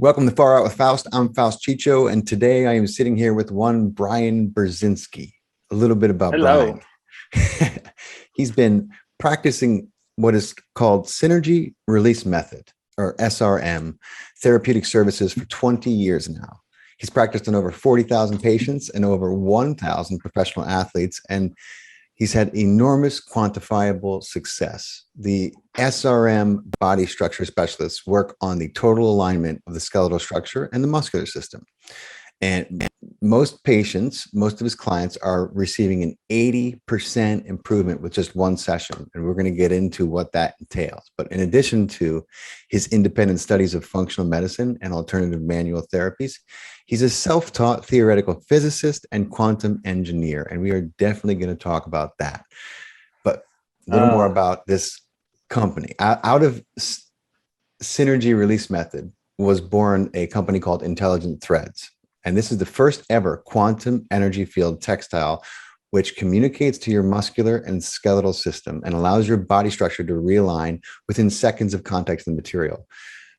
Welcome to Far Out with Faust. I'm Faust Chicho, and today I am sitting here with one Brian Burzynski. A little bit about Hello. Brian. He's been practicing what is called Synergy Release Method, or SRM, therapeutic services for 20 years now. He's practiced on over 40,000 patients and over 1,000 professional athletes, and he's had enormous quantifiable success. The SRM body structure specialists work on the total alignment of the skeletal structure and the muscular system. And most patients, most of his clients are receiving an 80% improvement with just one session. And we're going to get into what that entails. But in addition to his independent studies of functional medicine and alternative manual therapies, he's a self-taught theoretical physicist and quantum engineer. And we are definitely going to talk about that. But a little more about this company. Out of Synergy Release Method was born a company called Intelligent Threads. And this is the first ever quantum energy field textile, which communicates to your muscular and skeletal system and allows your body structure to realign within seconds of contact with the material.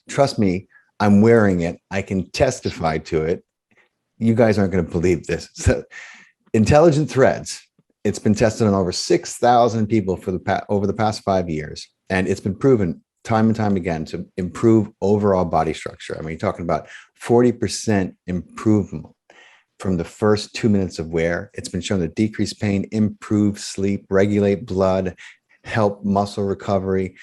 Trust me, I'm wearing it. I can testify to it. You guys aren't going to believe this. So, Intelligent Threads, it's been tested on over 6,000 people over the past 5 years. And it's been proven time and time again to improve overall body structure. I mean, you're talking about 40% improvement from the first 2 minutes of wear. It's been shown to decrease pain, improve sleep, regulate blood, help muscle recovery.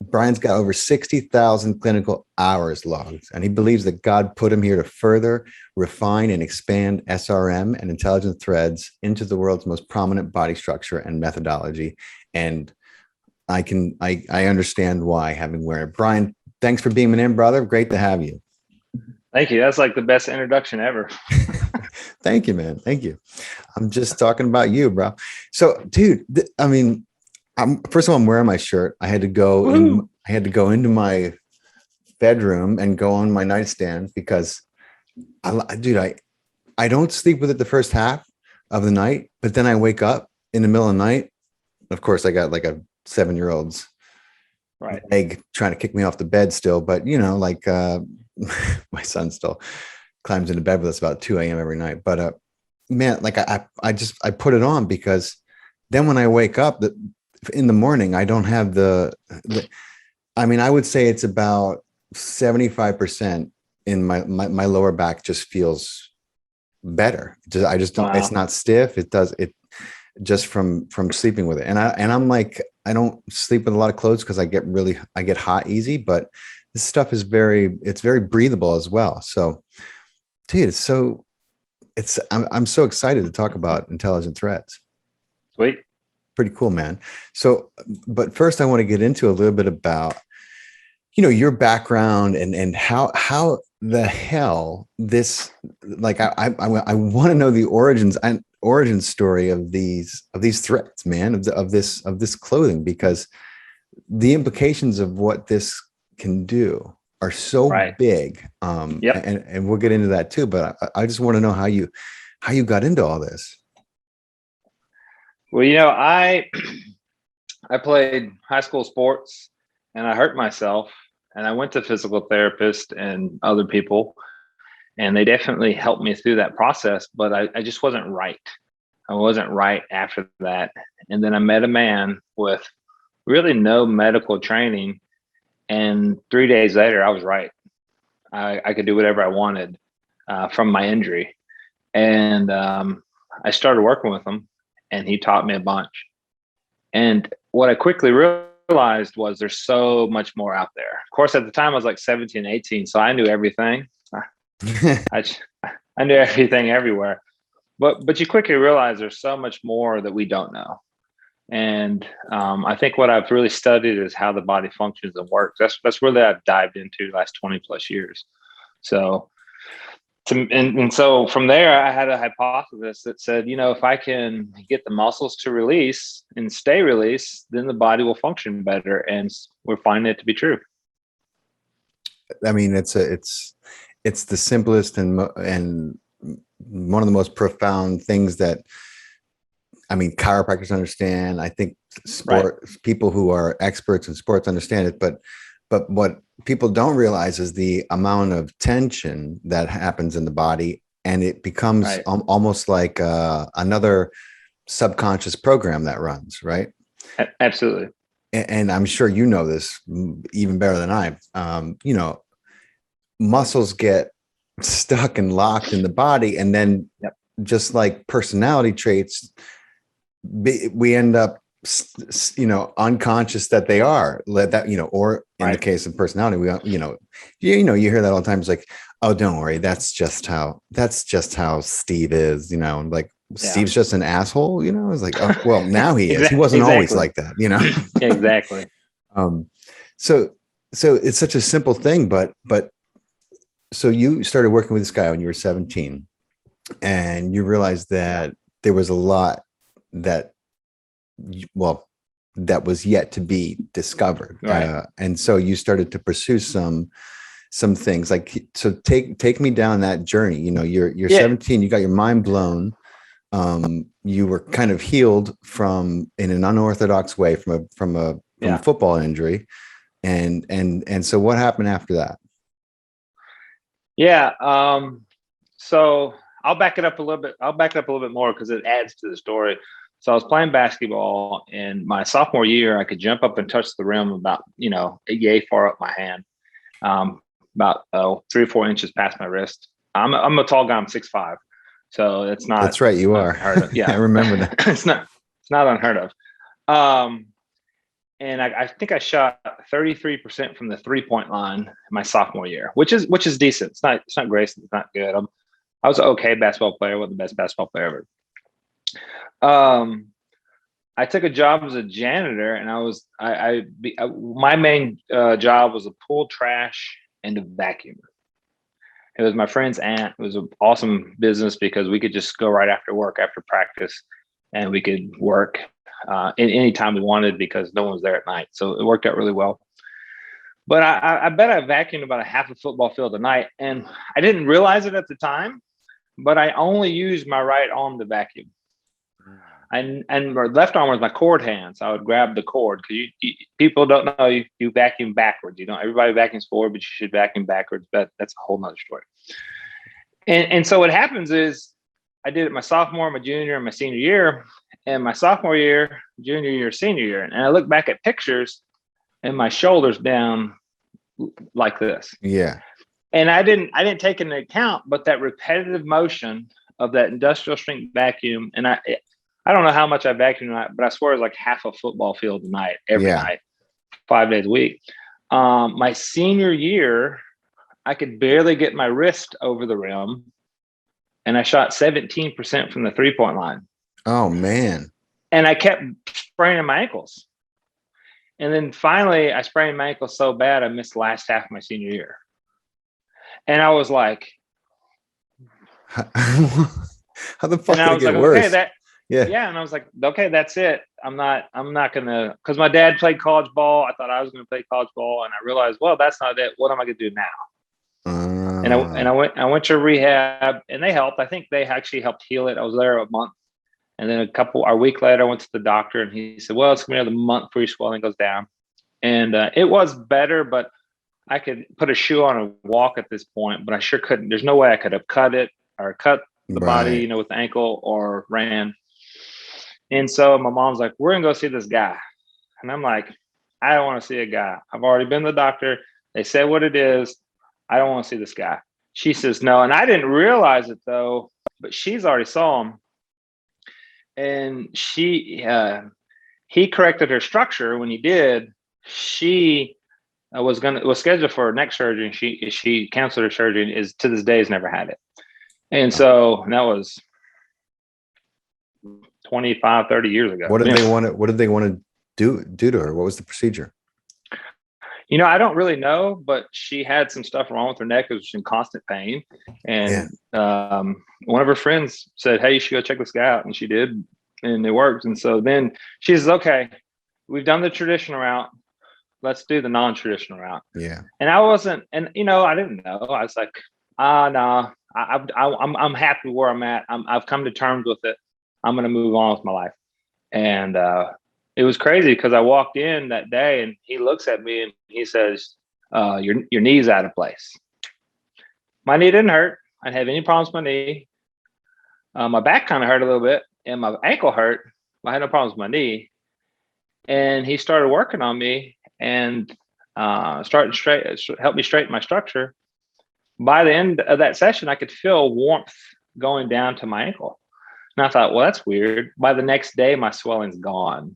Brian's got over 60,000 clinical hours logged, and he believes that God put him here to further refine and expand SRM and Intelligent Threads into the world's most prominent body structure and methodology. And I understand why, having wear it. Brian, thanks for being in, brother. Great to have you. Thank you. That's like the best introduction ever. Thank you, man. Thank you. I'm just talking about you, bro. So, dude, first of all, I'm wearing my shirt. I had to go into my bedroom and go on my nightstand because I don't sleep with it the first half of the night, but then I wake up in the middle of the night. Of course, I got like a 7-year-old's egg trying to kick me off the bed still, but my son still climbs into bed with us about 2 a.m. every night. But man, like I put it on because then when I wake up in the morning, I don't have I would say it's about 75% in my lower back just feels better. I just don't, It's not stiff. It just from sleeping with it. And I'm like, I don't sleep with a lot of clothes because I get hot easy, but this stuff is it's very breathable as well. So, dude, I'm so excited to talk about Intelligent Threads. Sweet. Pretty cool, man. So, but first I want to get into a little bit about, your background and how the hell this, like, I want to know the origin story of these threads, man, of this clothing, because the implications of what this can do are so big. And we'll get into that too, but I just want to know how you got into all this. Well, I played high school sports and I hurt myself, and I went to physical therapist and other people, and they definitely helped me through that process, but I just wasn't right. I wasn't right after that. And then I met a man with really no medical training, and 3 days later I was right. I could do whatever I wanted from my injury. And I started working with him, and he taught me a bunch. And what I quickly realized was there's so much more out there. Of course, at the time I was like 17, 18, so I knew everything. I knew everything everywhere. But you quickly realize there's so much more that we don't know. And I think what I've really studied is how the body functions and works. That's really I've dived into the last 20 plus years. So, so from there, I had a hypothesis that said, if I can get the muscles to release and stay released, then the body will function better. And we're finding it to be true. I mean, it's the simplest and one of the most profound things that, chiropractors understand. I think people who are experts in sports understand it, but what people don't realize is the amount of tension that happens in the body, and it becomes Right. almost like another subconscious program that runs, right? Absolutely. And I'm sure you know this even better than I. Muscles get stuck and locked in the body, and then Yep. just like personality traits, we end up unconscious that they are that, or in the Right. case of personality, you hear that all the time. It's like, oh, don't worry, that's just how Steve is, and like, Yeah. Steve's just an asshole, it's like, oh, well, now he is. He wasn't always Exactly. like that. Exactly. um so it's such a simple thing, but so you started working with this guy when you were 17, and you realized that there was a lot that, well, that was yet to be discovered. Right. And so you started to pursue some things, like, so take me down that journey. You're Yeah. 17, you got your mind blown. You were kind of healed from in an unorthodox way from a Yeah. football injury. And so what happened after that? Yeah. So I'll back it up a little bit. I'll back it up a little bit more because it adds to the story. So I was playing basketball in my sophomore year. I could jump up and touch the rim about, a yay far up my hand, about 3 or 4 inches past my wrist. I'm a tall guy. I'm 6'5", so it's not That's right, you are. unheard of. I Yeah, remember that. it's not unheard of. And I think I shot 33% from the 3-point line my sophomore year, which is decent. It's not great. It's not good. I was an okay basketball player, wasn't the best basketball player ever. I took a job as a janitor, and my main job was to pull trash and to vacuum. It was my friend's aunt. It was an awesome business because we could just go right after work, after practice, and we could work in any time we wanted because no one was there at night. So it worked out really well. But I bet I vacuumed about a half a football field a night, and I didn't realize it at the time, but I only used my right arm to vacuum. And my left arm was my cord hand, so I would grab the cord because people don't know you vacuum backwards. Everybody vacuums forward, but you should vacuum backwards. But that's a whole nother story. And so what happens is I did it my sophomore, my junior, and my senior year, and my sophomore year, junior year, senior year, and I look back at pictures, and my shoulders down like this. Yeah. And I didn't take into account, but that repetitive motion of that industrial strength vacuum, and I don't know how much I vacuumed tonight, but I swear it was like half a football field a night, every night, 5 days a week. My senior year, I could barely get my wrist over the rim, and I shot 17% from the 3-point line. Oh, man. And I kept spraining my ankles. And then finally, I sprained my ankle so bad, I missed the last half of my senior year. And I was like, how the fuck did it get worse? Okay, yeah. And I was like, okay, that's it. I'm not gonna, because my dad played college ball. I thought I was gonna play college ball, and I realized, well, that's not it. What am I gonna do now? And I went to rehab, and they helped. I think they actually helped heal it. I was there a month, and then a week later, I went to the doctor, and he said, well, it's gonna be another month before your swelling goes down. And it was better, but I could put a shoe on and walk at this point, but I sure couldn't. There's no way I could have cut it or cut the body, with the ankle, or ran. And so my mom's like, we're going to go see this guy. And I'm like, I don't want to see a guy. I've already been to the doctor. They said what it is. I don't want to see this guy. She says, no. And I didn't realize it though, but she's already saw him. And he corrected her structure. When he did, she was scheduled for neck surgery. And she canceled her surgery, and is to this day has never had it. And so that was 25, 30 years ago. What did they want to do to her? What was the procedure? I don't really know, but she had some stuff wrong with her neck. It was in constant pain. And one of her friends said, hey, you should go check this guy out. And she did, and it worked. And so then she says, okay, we've done the traditional route. Let's do the non-traditional route. Yeah. And I wasn't, and I didn't know. I was like, no, I'm happy where I'm at. I've come to terms with it. I'm going to move on with my life. And it was crazy because I walked in that day, and he looks at me and he says, your knee's out of place. My knee didn't hurt. I didn't have any problems with my knee. My back kind of hurt a little bit, and my ankle hurt. I had no problems with my knee. And he started working on me and helped me straighten my structure. By the end of that session, I could feel warmth going down to my ankle. And I thought, well, that's weird. By the next day, my swelling's gone.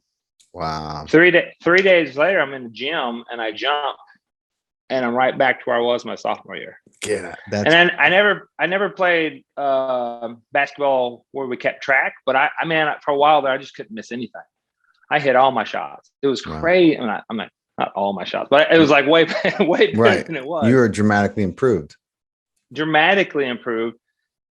Wow. 3 days later, I'm in the gym and I jump and I'm right back to where I was my sophomore year. Yeah. And then I never played basketball where we kept track, but I mean, for a while there, I just couldn't miss anything. I hit all my shots. It was crazy. Wow. I'm not all my shots, but it was like way better than it was. You were dramatically improved.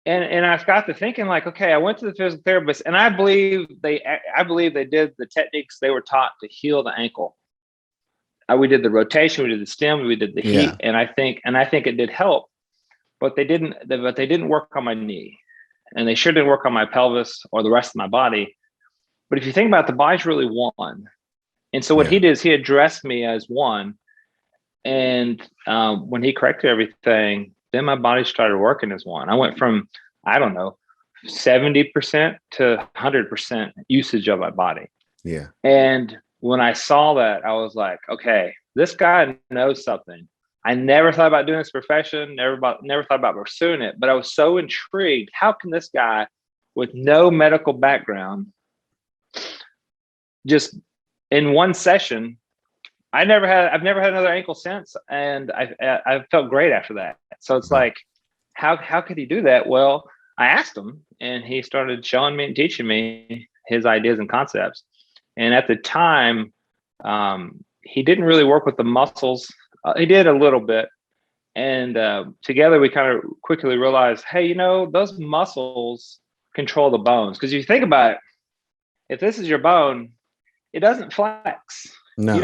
And I got to thinking, like, okay, I went to the physical therapist, and I believe they did the techniques they were taught to heal the ankle. We did the rotation, we did the stem, we did the heat, and I think it did help, but they didn't work on my knee, and they sure didn't work on my pelvis or the rest of my body. But if you think about it, the body's really one, and so what he did is he addressed me as one, and when he corrected everything, then my body started working as one. I went from, I don't know, 70% to 100% usage of my body. Yeah. And when I saw that, I was like, okay, this guy knows something. I never thought about doing this profession, never thought about pursuing it, but I was so intrigued. How can this guy with no medical background, just in one session, I've never had another ankle since, and I felt great after that. So it's like, how could he do that? Well, I asked him, and he started showing me and teaching me his ideas and concepts. And at the time, he didn't really work with the muscles. He did a little bit, and together we kind of quickly realized, hey, those muscles control the bones. Because if you think about it, if this is your bone, it doesn't flex. No.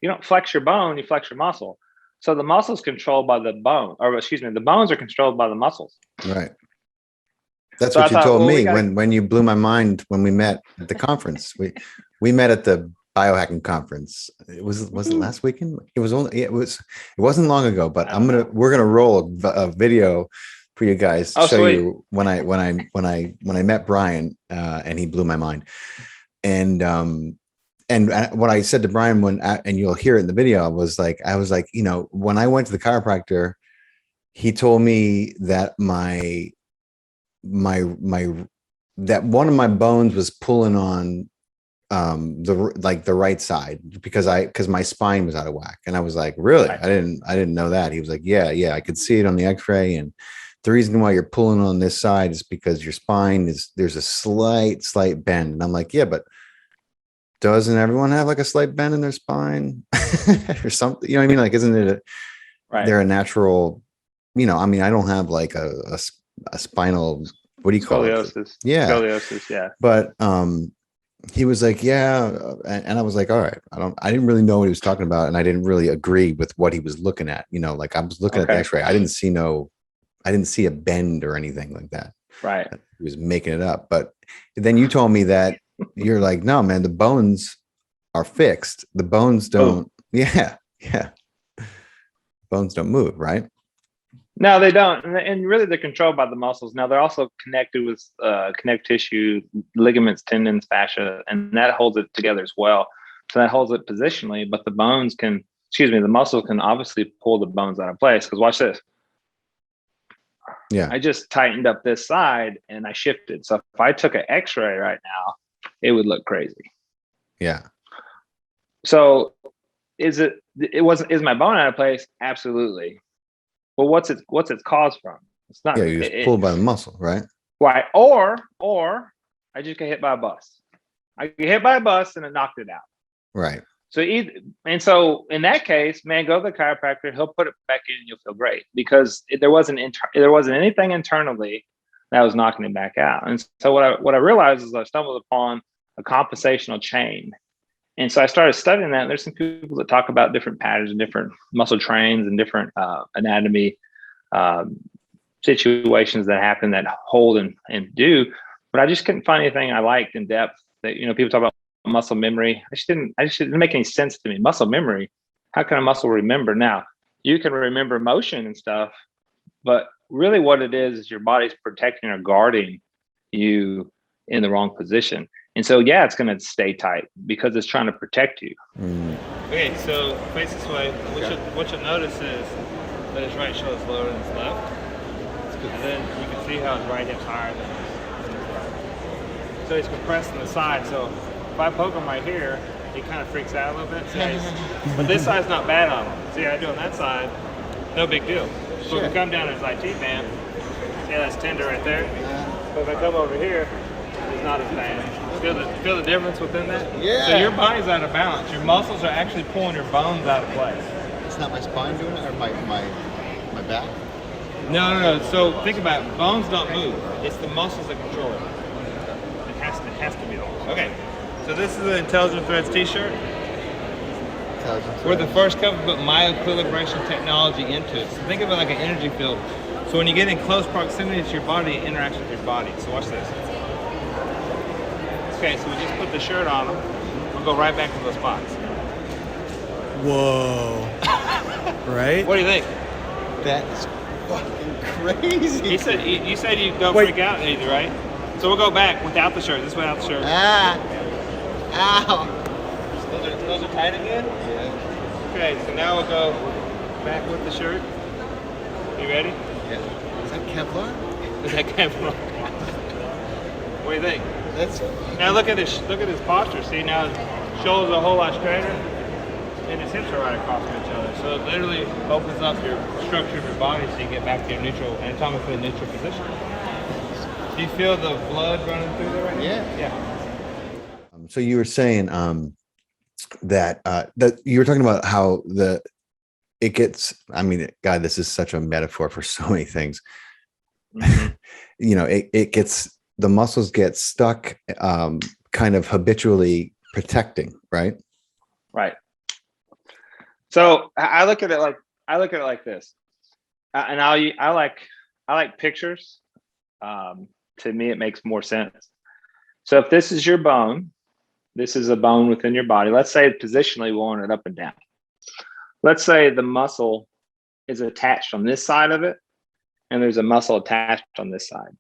You don't flex your bone, you flex your muscle. So the muscle's controlled by the bone, the bones are controlled by the muscles. Right. That's what you told me when you blew my mind when we met at the conference. We met at the biohacking conference. Was it last weekend? It wasn't long ago, but we're gonna roll a video for you guys to show you when I met Brian and he blew my mind. And what I said to Brian and you'll hear it in the video, I was like, when I went to the chiropractor, he told me that that one of my bones was pulling on the right side because my spine was out of whack. And I was like, really? Right. I didn't know that. He was like, yeah, I could see it on the x-ray. And the reason why you're pulling on this side is because your spine there's a slight bend. And I'm like, yeah, but doesn't everyone have like a slight bend in their spine or something? You know what I mean? Like, isn't it they're a natural, I don't have like a spinal, what do you call it? Yeah. Scoliosis. Yeah. But, he was like, yeah. And I was like, all right, I didn't really know what he was talking about. And I didn't really agree with what he was looking at, like I was looking at the x-ray. I didn't see a bend or anything like that. Right. He was making it up. But then you told me that you're like, no, man, the bones are fixed. The bones don't. Yeah. Bones don't move, right? No, they don't. And really they're controlled by the muscles. Now they're also connected with connective tissue, ligaments, tendons, fascia, and that holds it together as well. So that holds it positionally, but the muscles can obviously pull the bones out of place. Because watch this. Yeah. I just tightened up this side and I shifted. So if I took an x-ray right now, it would look crazy. Yeah. So is my bone out of place? Absolutely. Well, what's its cause from? It's not. Yeah, you just pulled by the muscle, right? Right. Or I just get hit by a bus. I get hit by a bus and it knocked it out. Right. So in that case, man, go to the chiropractor. He'll put it back in and you'll feel great because there wasn't anything internally that was knocking it back out. And so what I realized is I stumbled upon a compensational chain. And so I started studying that. And there's some people that talk about different patterns and different muscle trains and different anatomy situations that happen that hold and do. But I just couldn't find anything I liked in depth. That people talk about muscle memory. It didn't make any sense to me. Muscle memory. How can a muscle remember? Now, you can remember motion and stuff, but really what it is your body's protecting or guarding you in the wrong position. And so, yeah, it's going to stay tight because it's trying to protect you. Okay, so face this way. What you'll notice is that his right shoulder is lower than his left. And then you can see how his right hip's higher than his left. So he's compressing the side. So if I poke him right here, he kind of freaks out a little bit. But this side's not bad on him. See how I do on that side? No big deal. So if we come down to his IT band, see how that's tender right there? But if I come over here, it's not as bad. Feel the difference within that? Yeah. So your body's out of balance. Your muscles are actually pulling your bones out of place. It's not my spine doing it, or my back? No. So think about it. Bones don't move. It's the muscles that control it. It has to be the muscles. Okay. So this is the Intelligent Threads t-shirt. We're the first company to put myoequilibration technology into it. So think of it like an energy field. So when you get in close proximity to your body, it interacts with your body. So watch this. Okay, so we just put the shirt on them. We'll go right back to those spots. Whoa. Right? What do you think? That's fucking crazy. You said you don't freak out either, right? So we'll go back without the shirt. This is without the shirt. Ow. Those are tight again? Yeah. Okay, so now we'll go back with the shirt. You ready? Yeah. Is that Kevlar? Is that Kevlar? What do you think? That's. Now look at his posture. See, now his shoulders are a whole lot straighter, and his hips are right across from each other. So it literally opens up your structure of your body so you get back to your neutral, anatomically neutral position. Do you feel the blood running through there right now? Yeah. So you were saying that you were talking about how it gets. I mean, God, this is such a metaphor for so many things. Mm-hmm. It gets. The muscles get stuck, kind of habitually protecting, right? Right. So I look at it like this, and I like pictures. To me, it makes more sense. So if this is your bone, this is a bone within your body. Let's say positionally, we want it up and down. Let's say the muscle is attached on this side of it, and there's a muscle attached on this side.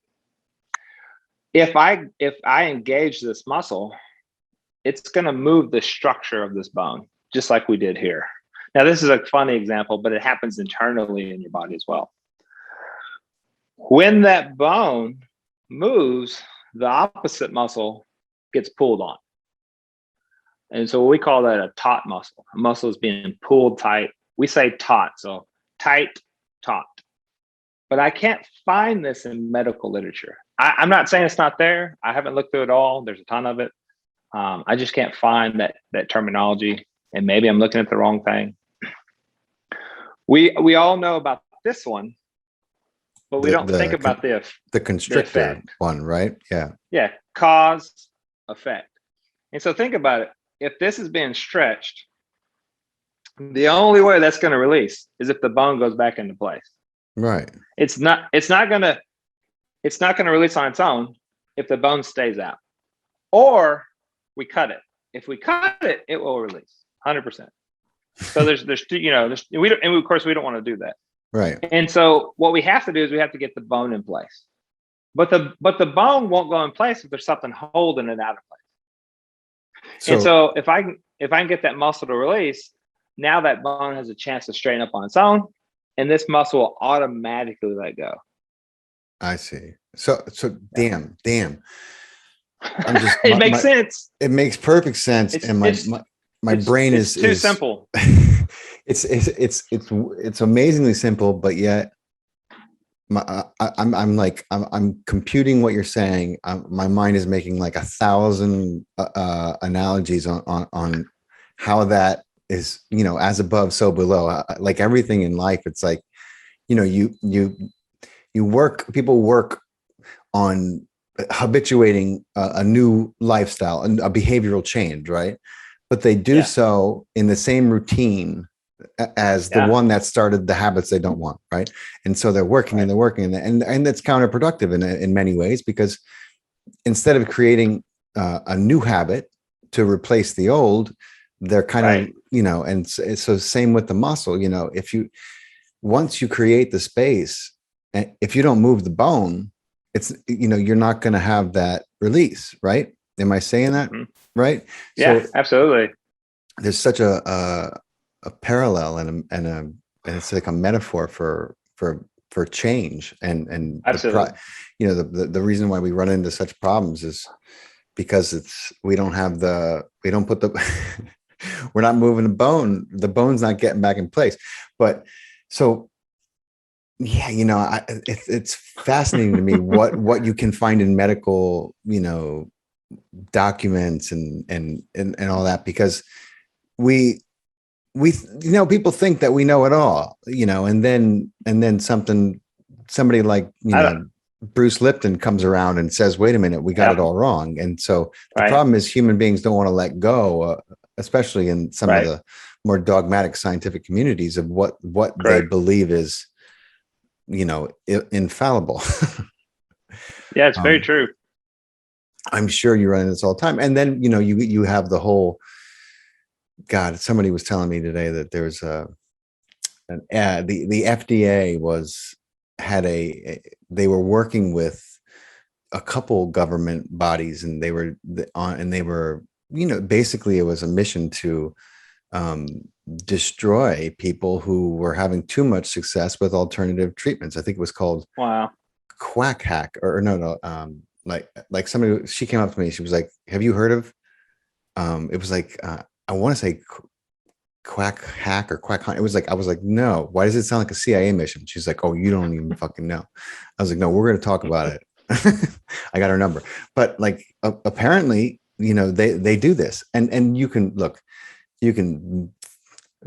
If I engage this muscle, it's going to move the structure of this bone, just like we did here. Now, this is a funny example, but it happens internally in your body as well. When that bone moves, the opposite muscle gets pulled on. And so we call that a taut muscle. A muscle is being pulled tight. We say taut, so tight, taut. But I can't find this in medical literature. I'm not saying it's not there. I haven't looked through it all. There's a ton of it. I just can't find that terminology, and maybe I'm looking at the wrong thing. We all know about this one, but we don't think about the constrictor one, right? Yeah. Yeah, cause, effect. And so think about it. If this is being stretched, the only way that's going to release is if the bone goes back into place. Right. It's not going to release on its own if the bone stays out, or we cut it. If we cut it, it will release 100%. So there's we don't, and of course we don't want to do that. Right. And so what we have to do is we have to get the bone in place, but the bone won't go in place if there's something holding it out of place. And so if I can get that muscle to release, now that bone has a chance to straighten up on its own, and this muscle will automatically let go. I see. So damn. I'm just. It makes sense. It makes perfect sense, and my brain is too simple. It's amazingly simple, but yet I'm computing what you're saying. My mind is making like 1,000 analogies on how that is, as above, so below. Like everything in life, it's like, people work on habituating a new lifestyle and a behavioral change, right? But they do so in the same routine as the one that started the habits they don't want, right? And so they're working and that's counterproductive in many ways, because instead of creating a new habit to replace the old, they're kind Right. of, and so same with the muscle, once you create the space, and if you don't move the bone, it's, you're not going to have that release, right? Am I saying that Mhm. right? Yeah, So absolutely. there's such a parallel and it's like a metaphor for change and Absolutely. the reason why we run into such problems is because we don't put the we're not moving the bone's not getting back in place. But so yeah, it's fascinating to me what you can find in medical documents and all that, because we people think that we know it all, and then somebody like I don't, Bruce Lipton comes around and says, wait a minute, we got yeah, it all wrong. And so the right, problem is human beings don't want to let go, especially in some of right, the more dogmatic scientific communities, of what they correct. believe is infallible. Yeah, it's very um, true. I'm sure you run into this all the time. And then you have the whole, God, somebody was telling me today that there's an ad. The FDA they were working with a couple government bodies, and they were basically it was a mission to um, destroy people who were having too much success with alternative treatments. I think it was called Wow. quack hack, or no, like somebody, she came up to me, she was like, have you heard of it was like I want to say quack hack or quack hunt. It was like, I was like, no, why does it sound like a CIA mission? She's like, oh, you don't even fucking know. I was like, no, we're going to talk about it. I got her number. But like apparently, they do this, and you can look, you can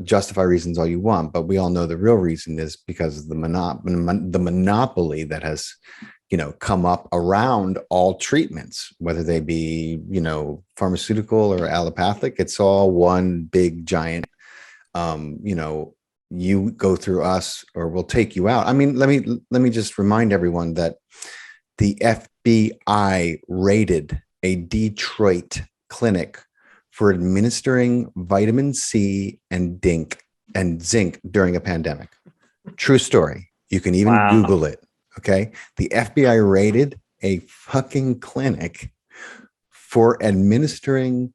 justify reasons all you want, but we all know the real reason is because of the monopoly that has come up around all treatments, whether they be pharmaceutical or allopathic. It's all one big giant you go through us or we'll take you out. I mean, let me just remind everyone that the FBI raided a Detroit clinic for administering vitamin C and zinc during a pandemic. True story. You can even Wow. Google it. Okay. The FBI raided a fucking clinic for administering,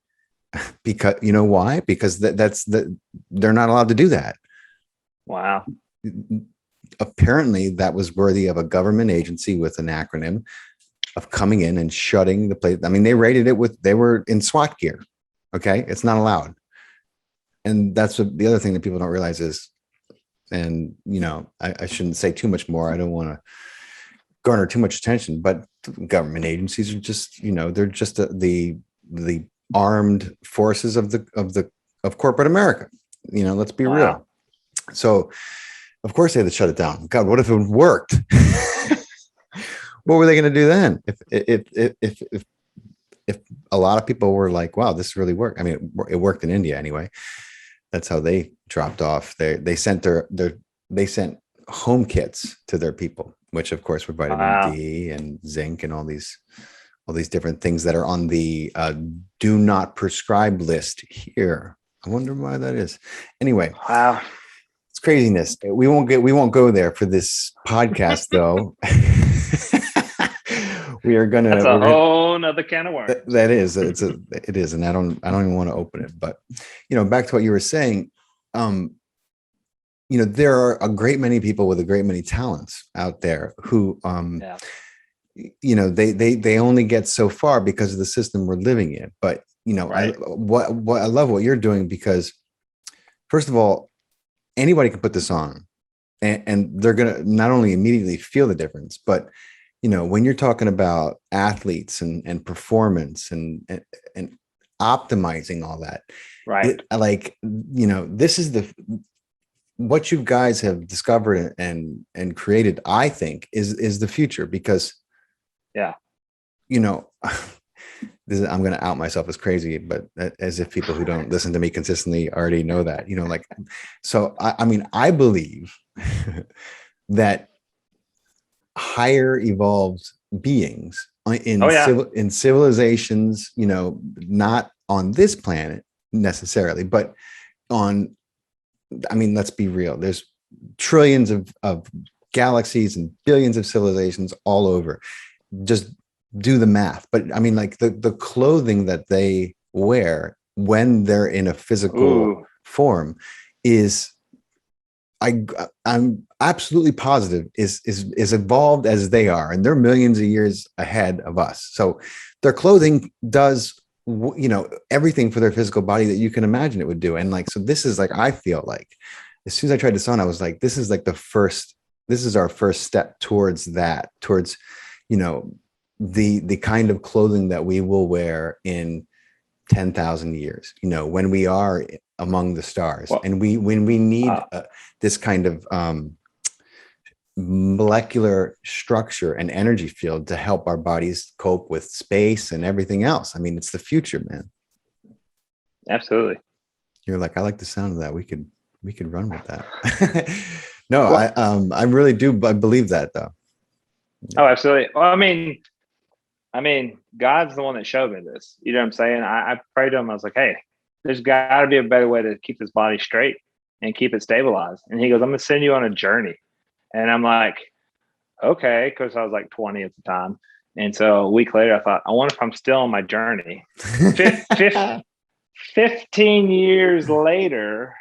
because why? Because they're not allowed to do that. Wow. Apparently that was worthy of a government agency with an acronym of coming in and shutting the place. I mean, they raided it they were in SWAT gear. Okay. It's not allowed. And that's the other thing that people don't realize is, and I shouldn't say too much more. I don't want to garner too much attention, but government agencies are just, they're just the armed forces of corporate America. Let's be real. So of course they had to shut it down. God, what if it worked? What were they going to do then? If a lot of people were like, wow, this really worked. I mean, it worked in India anyway. That's how they dropped off. They sent they sent home kits to their people, which of course were vitamin D and zinc and all these different things that are on the do not prescribe list here. I wonder why that is. Anyway, Wow. it's craziness. We won't go there for this podcast though. We are gonna. That's a whole nother can of worms. That is. It is, and I don't even want to open it. But back to what you were saying. There are a great many people with a great many talents out there who they only get so far because of the system we're living in. But right. I love what you're doing, because first of all, anybody can put this on and they're gonna not only immediately feel the difference, but when you're talking about athletes and performance and optimizing all that, right? This is what you guys have discovered and created, I think is the future, because I'm going to out myself as crazy, but as if people who don't listen to me consistently already know that, so I mean, I believe that higher evolved beings in civilizations, not on this planet, necessarily, but on, I mean, let's be real. There's trillions of galaxies and billions of civilizations all over. Just do the math. But I mean, like the clothing that they wear when they're in a physical form is, I'm absolutely positive is evolved as they are, and they're millions of years ahead of us. So their clothing does, you know, everything for their physical body that you can imagine it would do. And like, so this is like, I feel like as soon as I tried this on, I was like, this is like this is our first step towards that, towards, you know, the kind of clothing that we will wear in 10,000 years, you know, when we are among the stars. Well, and when we need this kind of molecular structure and energy field to help our bodies cope with space and everything else. I mean, it's the future, man. Absolutely. You're like, I like the sound of that. We could run with that. No, well, I really do. I believe that though. Oh, absolutely. Well, I mean, God's the one that showed me this. You know what I'm saying? I prayed to him. I was like, hey, there's got to be a better way to keep this body straight and keep it stabilized. And he goes, I'm going to send you on a journey. And I'm like, okay, because I was like 20 at the time. And so a week later, I thought, I wonder if I'm still on my journey. 15 years later,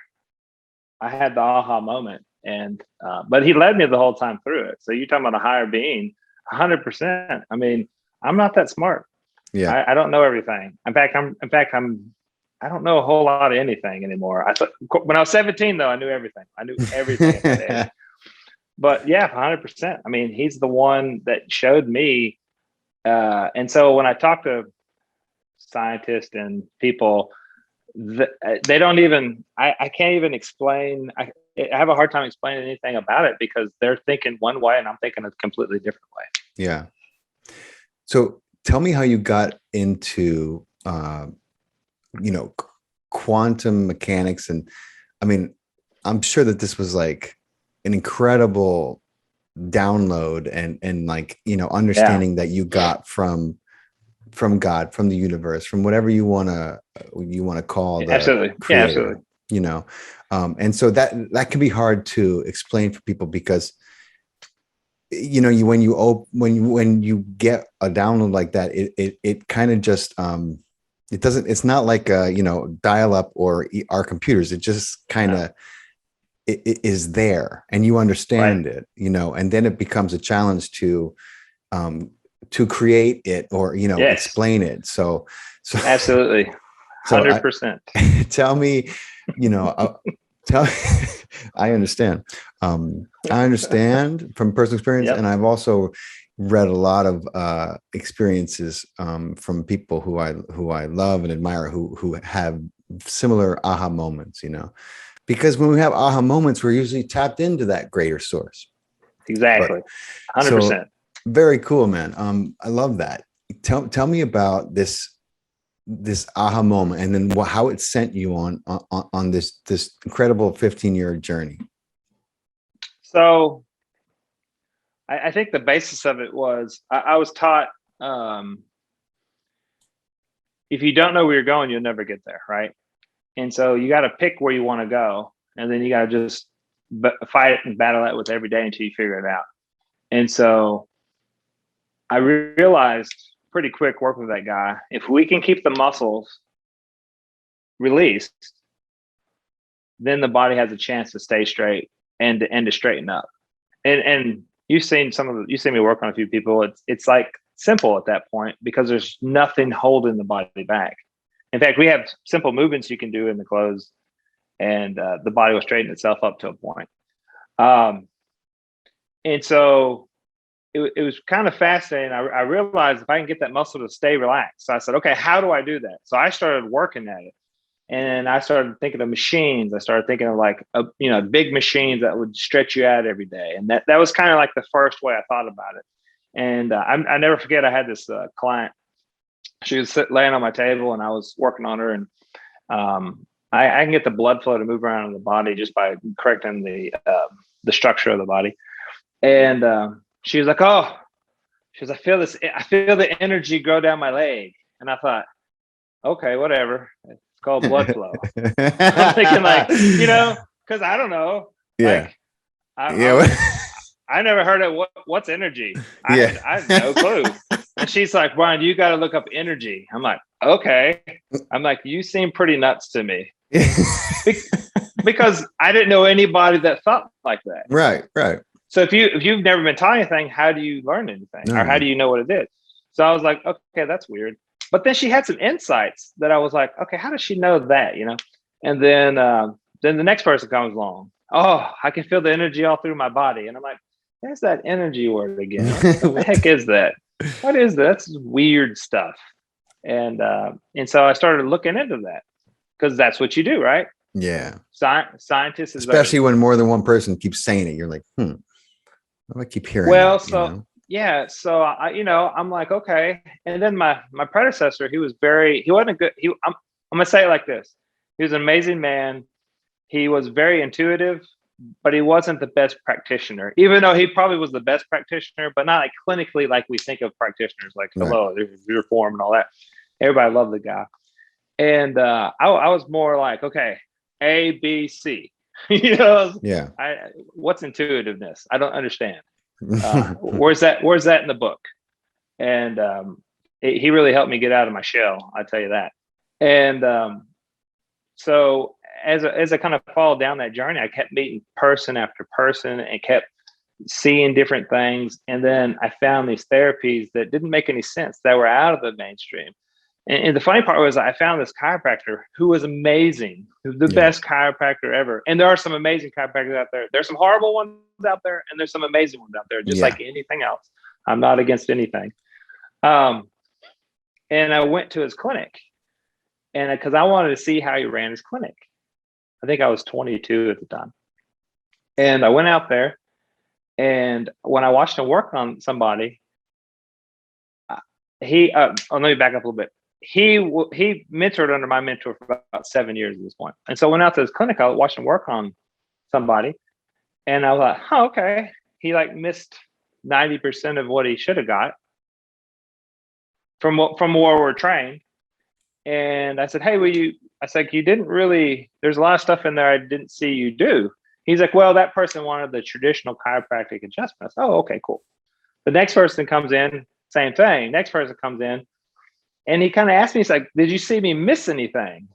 I had the aha moment. And but he led me the whole time through it. So you're talking about a higher being, 100%. I mean, I'm not that smart. Yeah, I don't know everything. In fact, I don't know a whole lot of anything anymore. I thought when I was 17, though, I knew everything. I knew everything at that age. But yeah, 100%. I mean, he's the one that showed me. And so when I talk to scientists and people, they don't even, I can't even explain. I have a hard time explaining anything about it because they're thinking one way and I'm thinking a completely different way. Yeah. So tell me how you got into, you know, quantum mechanics. And I mean, I'm sure that this was like an incredible download and like, you know, understanding that you got from God, from the universe, from whatever you want to call the absolutely creator, absolutely, you know. And so that can be hard to explain for people because, you know, when you get a download like that, it kind of just it's not like you know, dial up or our computers. It just kind of it is there and you understand it, you know, and then it becomes a challenge to create it or, you know, explain it. So absolutely. 100%. Tell me, you know, I understand. I understand from personal experience, and I've also read a lot of experiences from people who I love and admire who have similar aha moments. You know, because when we have aha moments, we're usually tapped into that greater source. Exactly, 100%. So, very cool, man. I love that. Tell me about this aha moment and then how it sent you on this incredible 15-year journey. So I think the basis of it was I was taught if you don't know where you're going, you'll never get there, right? And so you got to pick where you want to go, and then you got to just fight it and battle it with every day until you figure it out. And so I realized pretty quick working with that guy, if we can keep the muscles released, then the body has a chance to stay straight and to straighten up. And you've seen me work on a few people. It's like simple at that point because there's nothing holding the body back. In fact, we have simple movements you can do in the clothes, and the body will straighten itself up to a point. And so it was kind of fascinating. I realized if I can get that muscle to stay relaxed. So I said, okay, how do I do that? So I started working at it. And I started thinking of machines. I started thinking of like, big machines that would stretch you out every day. And that was kind of like the first way I thought about it. And I never forget, I had this client. She was laying on my table and I was working on her. And I can get the blood flow to move around in the body just by correcting the structure of the body. And she was like, I feel the energy go down my leg. And I thought, okay, whatever. It's called blood flow. I'm thinking like, because I don't know. Yeah. Like, Yeah. I never heard of what's energy. I had no clue. And she's like, Brian, you got to look up energy. I'm like, okay. I'm like, you seem pretty nuts to me. Because I didn't know anybody that thought like that. Right. So if you've never been taught anything, how do you learn anything? Or how do you know what it is? So I was like, okay, that's weird. But then she had some insights that I was like, okay, how does she know that? And then the next person comes along. Oh, I can feel the energy all through my body. And I'm like, there's that energy word again. What the heck is that? What is that? That's weird stuff. And so I started looking into that because that's what you do, right? Yeah. Scientists, especially when more than one person keeps saying it, you're like, I keep hearing. Well, that, yeah. So I'm like, okay. And then my predecessor, he wasn't a good. I'm gonna say it like this. He was an amazing man. He was very intuitive, but he wasn't the best practitioner, even though he probably was the best practitioner, but not like clinically like we think of practitioners, like, hello, your form and all that. Everybody loved the guy. And I was more like, okay, A, B, C. Yeah. What's intuitiveness? I don't understand. Where's that in the book? And he really helped me get out of my shell, I tell you that. And so as I kind of followed down that journey, I kept meeting person after person and kept seeing different things. And then I found these therapies that didn't make any sense, that were out of the mainstream. And the funny part was I found this chiropractor who was amazing, the best chiropractor ever. And there are some amazing chiropractors out there. There's some horrible ones out there, and there's some amazing ones out there, just like anything else. I'm not against anything. And I went to his clinic, and because I wanted to see how he ran his clinic. I think I was 22 at the time. And I went out there, and when I watched him work on somebody, let me back up a little bit. He mentored under my mentor for about 7 years at this point. And so I went out to his clinic, I watched him work on somebody, and I was like, oh, okay. He like missed 90% of what he should have got from where we're trained. And I said, hey, you didn't really, there's a lot of stuff in there I didn't see you do. He's like, well, that person wanted the traditional chiropractic adjustments. Oh, okay, cool. The next person comes in, same thing. Next person comes in, and he kind of asked me, he's like, did you see me miss anything?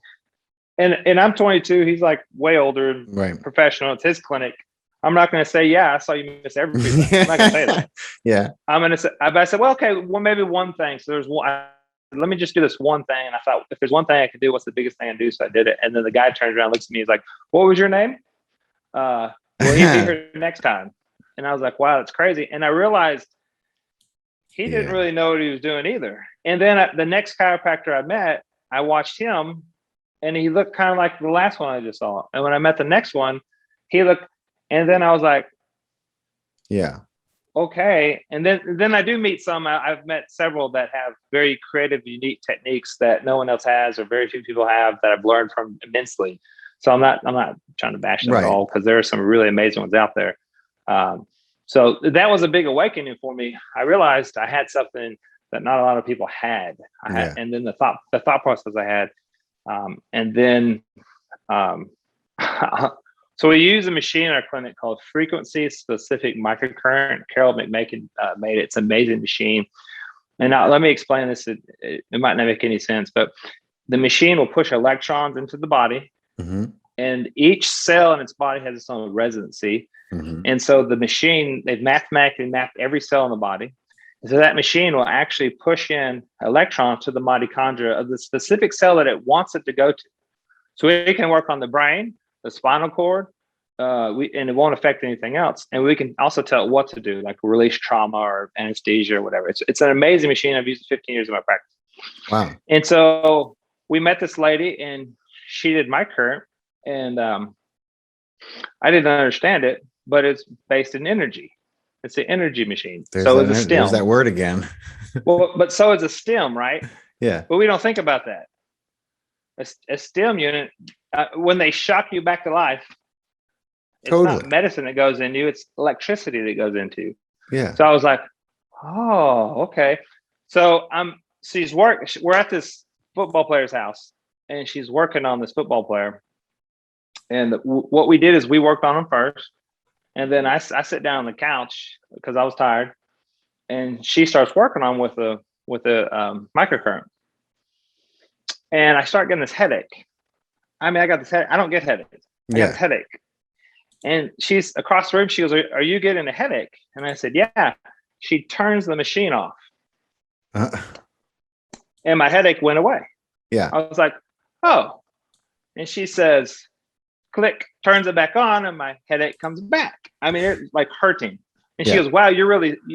And I'm 22. He's like way older, right. Professional. It's his clinic. I'm not going to say, yeah, I saw you miss everything. I'm not going to say that. Yeah. I'm going to say, I said, well, okay, well, maybe one thing. So there's one. Let me just do this one thing. And I thought, if there's one thing I could do, what's the biggest thing I do? So I did it. And then the guy turns around, looks at me, he's like, what was your name? Will you be here next time? And I was like, wow, that's crazy. And I realized he didn't really know what he was doing either. And then the next chiropractor I met, I watched him, and he looked kind of like the last one I just saw. And when I met the next one, he looked, and then I was like, yeah. Okay. And then I do meet some. I've met several that have very creative, unique techniques that no one else has, or very few people have, that I've learned from immensely. So I'm not trying to bash them at all, because there are some really amazing ones out there. So that was a big awakening for me. I realized I had something that not a lot of people had. And then the thought process I had, and then so we use a machine in our clinic called frequency specific microcurrent. Carol McMakin made it. It's an amazing machine. And now let me explain this. It might not make any sense, but the machine will push electrons into the body, and each cell in its body has its own resonancy. And so the machine, they've mathematically mapped every cell in the body. And so that machine will actually push in electrons to the mitochondria of the specific cell that it wants it to go to. So it can work on the brain, the spinal cord, and it won't affect anything else. And we can also tell it what to do, like release trauma or anesthesia or whatever. It's an amazing machine. I've used it 15 years of my practice. Wow. And so we met this lady, and she did my current, and I didn't understand it, but it's based in energy. It's an energy machine. So it's a stem. There's that word again. Well, but so is a stem, right? Yeah. But we don't think about that. A stem unit, when they shock you back to life, it's not medicine that goes into you, it's electricity that goes into you. Yeah. So I was like, oh, okay. So we're at this football player's house, and she's working on this football player. And what we did is we worked on him first. And then I sit down on the couch because I was tired. And she starts working on with a microcurrent. And I start getting this headache. I mean, I got this headache. I don't get headaches. I got this headache. And she's across the room. She goes, are you getting a headache? And I said, yeah. She turns the machine off. And my headache went away. Yeah. I was like, oh. And she says, click, turns it back on, and my headache comes back. I mean, it's like hurting. And she goes, wow,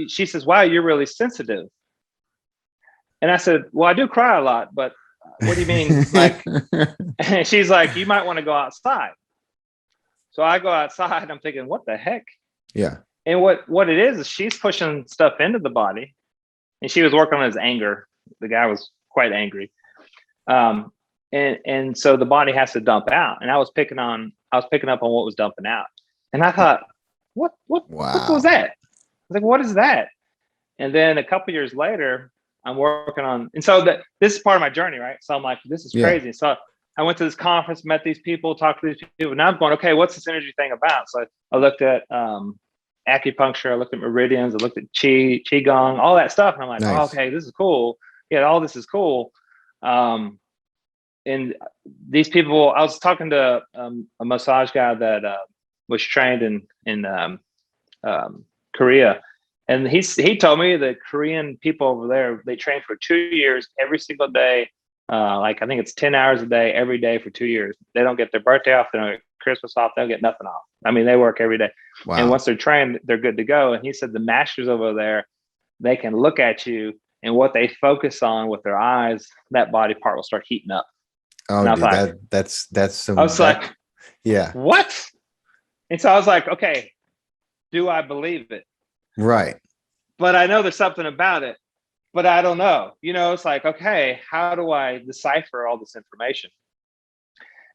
she says, wow, you're really sensitive. And I said, well, I do cry a lot, but what do you mean? Like, and she's like, you might want to go outside. So I go outside. I'm thinking, what the heck? Yeah. And what it is she's pushing stuff into the body, and she was working on his anger. The guy was quite angry. And so the body has to dump out. And I was picking up on what was dumping out. And I thought, what was that? I was like, what is that? And then a couple years later, I'm working on, and so this is part of my journey, right? So I'm like, this is crazy. So I went to this conference, met these people, talked to these people. Now I'm going, okay, what's this energy thing about? So I looked at acupuncture, I looked at meridians, I looked at qigong, all that stuff. And I'm like, oh, okay, this is cool. Yeah, all this is cool. And these people, I was talking to a massage guy that was trained in Korea. And he told me that Korean people over there, they train for 2 years every single day. Like I think it's 10 hours a day, every day for 2 years. They don't get their birthday off. They don't get Christmas off. They don't get nothing off. I mean, they work every day. Wow. And once they're trained, they're good to go. And he said the masters over there, they can look at you, and what they focus on with their eyes, that body part will start heating up. Oh, dude, like, that's some. I was like, yeah, what? And so I was like, okay, do I believe it? Right. But I know there's something about it, but I don't know. You know, it's like, okay, how do I decipher all this information?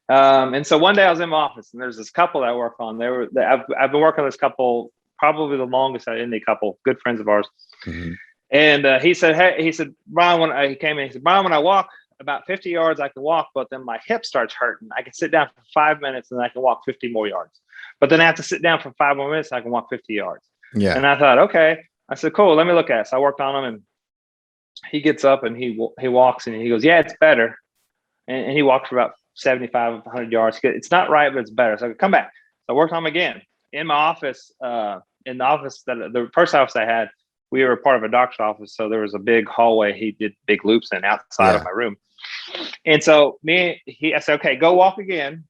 And so one day I was in my office, and there's this couple that I work on. I've been working on this couple probably the longest Indian couple, good friends of ours. Mm-hmm. And he said, Brian, he came in, he said, Brian, when I walk about 50 yards, I can walk, but then my hip starts hurting. I can sit down for 5 minutes and I can walk 50 more yards. But then I have to sit down for 5 more minutes and I can walk 50 yards. Yeah. And I thought, okay. I said, cool, let me look at it. So I worked on him, and he gets up and he walks and he goes, yeah, it's better. And he walked for about 75, 100 yards. It's not right, but it's better. So I come back. So I worked on him again in my office, in the office the first office I had, we were part of a doctor's office. So there was a big hallway. He did big loops in outside of my room. And so I said, okay, go walk again.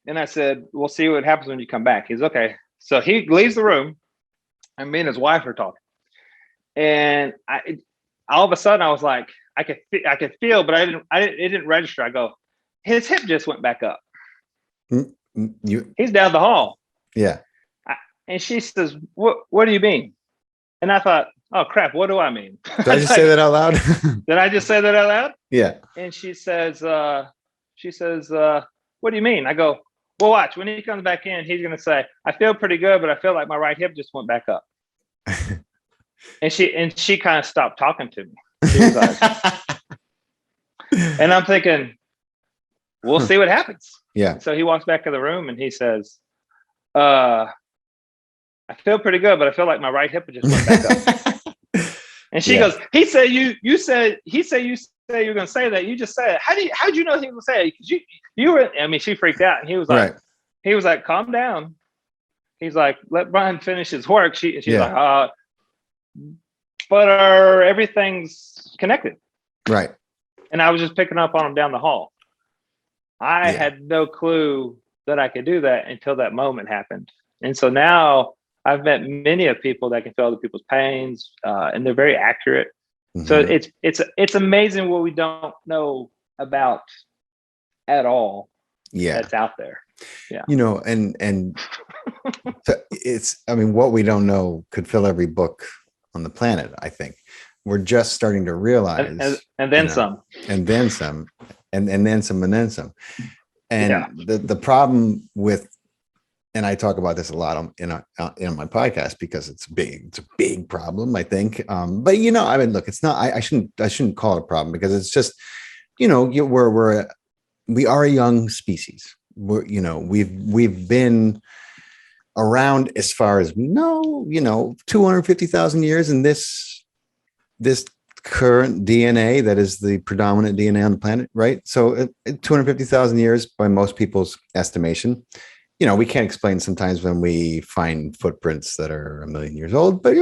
And I said, we'll see what happens when you come back. He's okay. So he leaves the room, and me and his wife are talking. And all of a sudden I was like, I could feel, but it didn't register. I go, his hip just went back up. He's down the hall. Yeah. And she says, what do you mean? And I thought, oh crap, what do I mean? Did I just say that out loud? Did I just say that out loud? Yeah. And she says, what do you mean? I go, well, watch, when he comes back in, he's going to say, I feel pretty good, but I feel like my right hip just went back up. and she kind of stopped talking to me. She was like, and I'm thinking, we'll see what happens. Yeah. So he walks back to the room and he says, I feel pretty good, but I feel like my right hip just went back up. And she goes, he said you said you're gonna say that. You just said it. How'd you know he was gonna say it? Because you were, I mean, she freaked out, and he was like, calm down. He's like, let Brian finish his work. She's like, but everything's connected. Right. And I was just picking up on him down the hall. I had no clue that I could do that until that moment happened. And so now I've met many of people that can feel other people's pains, and they're very accurate. Mm-hmm. So it's amazing what we don't know about at all. Yeah, that's out there. Yeah, you know, and so I mean, what we don't know could fill every book on the planet. I think we're just starting to realize, and then some, and then some, and then some, and then some. And the problem with, and I talk about this a lot in my podcast because it's a big problem, I think. But you know, I mean, look, it's not. I shouldn't call it a problem because it's just we are a young species. We've been around as far as we know, 250,000 years, in this current DNA that is the predominant DNA on the planet, right? So 250,000 years by most people's estimation. We can't explain sometimes when we find footprints that are 1 million years old, but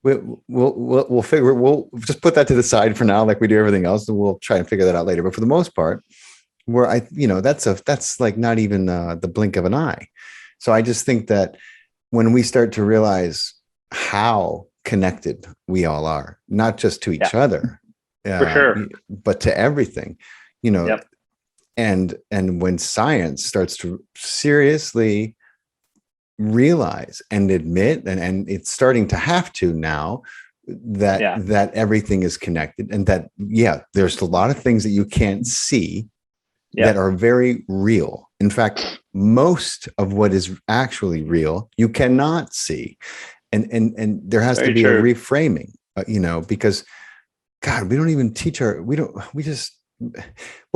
we'll figure. We'll just put that to the side for now, like we do everything else, and we'll try and figure that out later. But for the most part, that's like not even the blink of an eye. So I just think that when we start to realize how connected we all are, not just to each other, for sure, but to everything, Yep. and when science starts to seriously realize and admit, and it's starting to have to now, that everything is connected, and that there's a lot of things that you can't see that are very real. In fact, most of what is actually real you cannot see, and there has to be a reframing, because God, we don't even teach what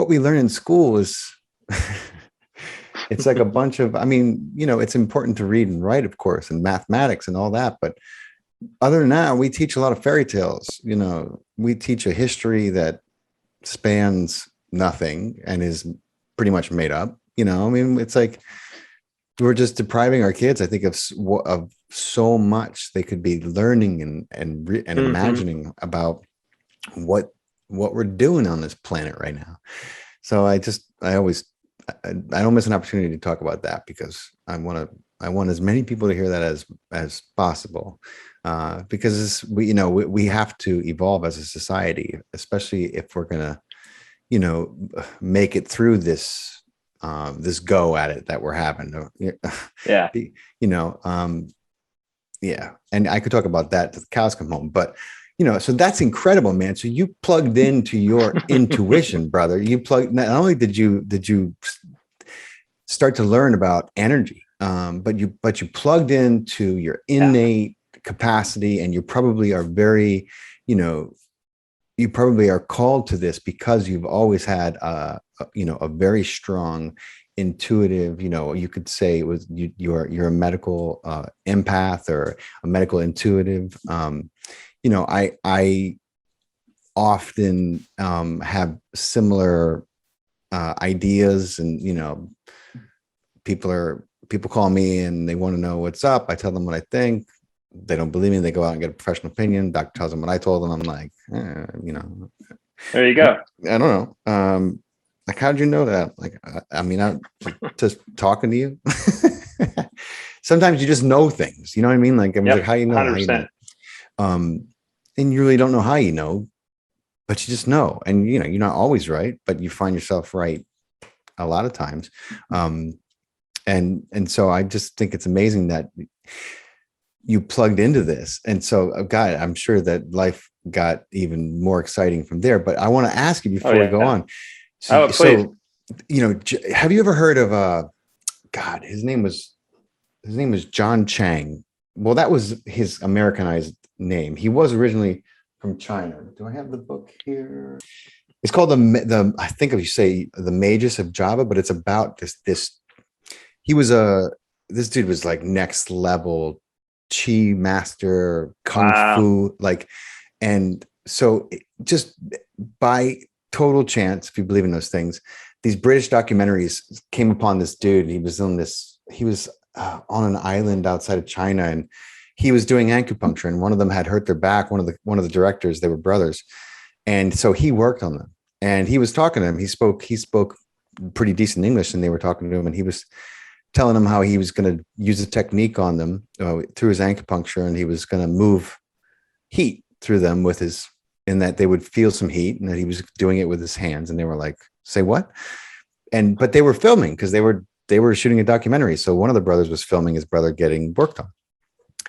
we learn in school is it's like a bunch of, it's important to read and write, of course, and mathematics and all that, but other than that, we teach a lot of fairy tales. We teach a history that spans nothing and is pretty much made up. It's like we're just depriving our kids, I think, of so much they could be learning and imagining about what we're doing on this planet right now. So I don't miss an opportunity to talk about that, because I want as many people to hear that as possible, because we have to evolve as a society, especially if we're gonna make it through this go at it that we're having. And I could talk about that till the cows come home, but so that's incredible, man. So you plugged into your intuition, brother. Not only did you start to learn about energy, but you plugged into your innate capacity, and you probably are very, you probably are called to this because you've always had a very strong intuitive, you could say it was you're a medical empath or a medical intuitive. I often have similar ideas, and people call me and they want to know what's up. I tell them what I think. They don't believe me. They go out and get a professional opinion. Doctor tells them what I told them. I'm like, there you go. I don't know. Like, how'd you know that? Like, I'm just talking to you. Sometimes you just know things. You know what I mean? Like, like, how you know? 100%. And you really don't know how you know, but you just know. And you're not always right, but you find yourself right a lot of times. And so I just think it's amazing that you plugged into this. And so, God, I'm sure that life got even more exciting from there. But I want to ask you before we go on. So, have you ever heard of God? His name was John Chang. Well, that was his Americanized name. He was originally from China. Do I have the book here? It's called the I think if you say the Magus of Java, but it's about this. This dude was like next level chi master, kung fu, like, and so just by total chance, if you believe in those things, these British documentaries came upon this dude. He was on an island outside of China, and he was doing acupuncture, and one of them had hurt their back. One of the directors, they were brothers. And so he worked on them, and he was talking to them. He spoke pretty decent English, and they were talking to him, and he was telling them how he was going to use a technique on them through his acupuncture, and he was going to move heat through them in that they would feel some heat, and that he was doing it with his hands. And they were like, "Say what?" But they were filming because they were shooting a documentary. So one of the brothers was filming his brother getting worked on,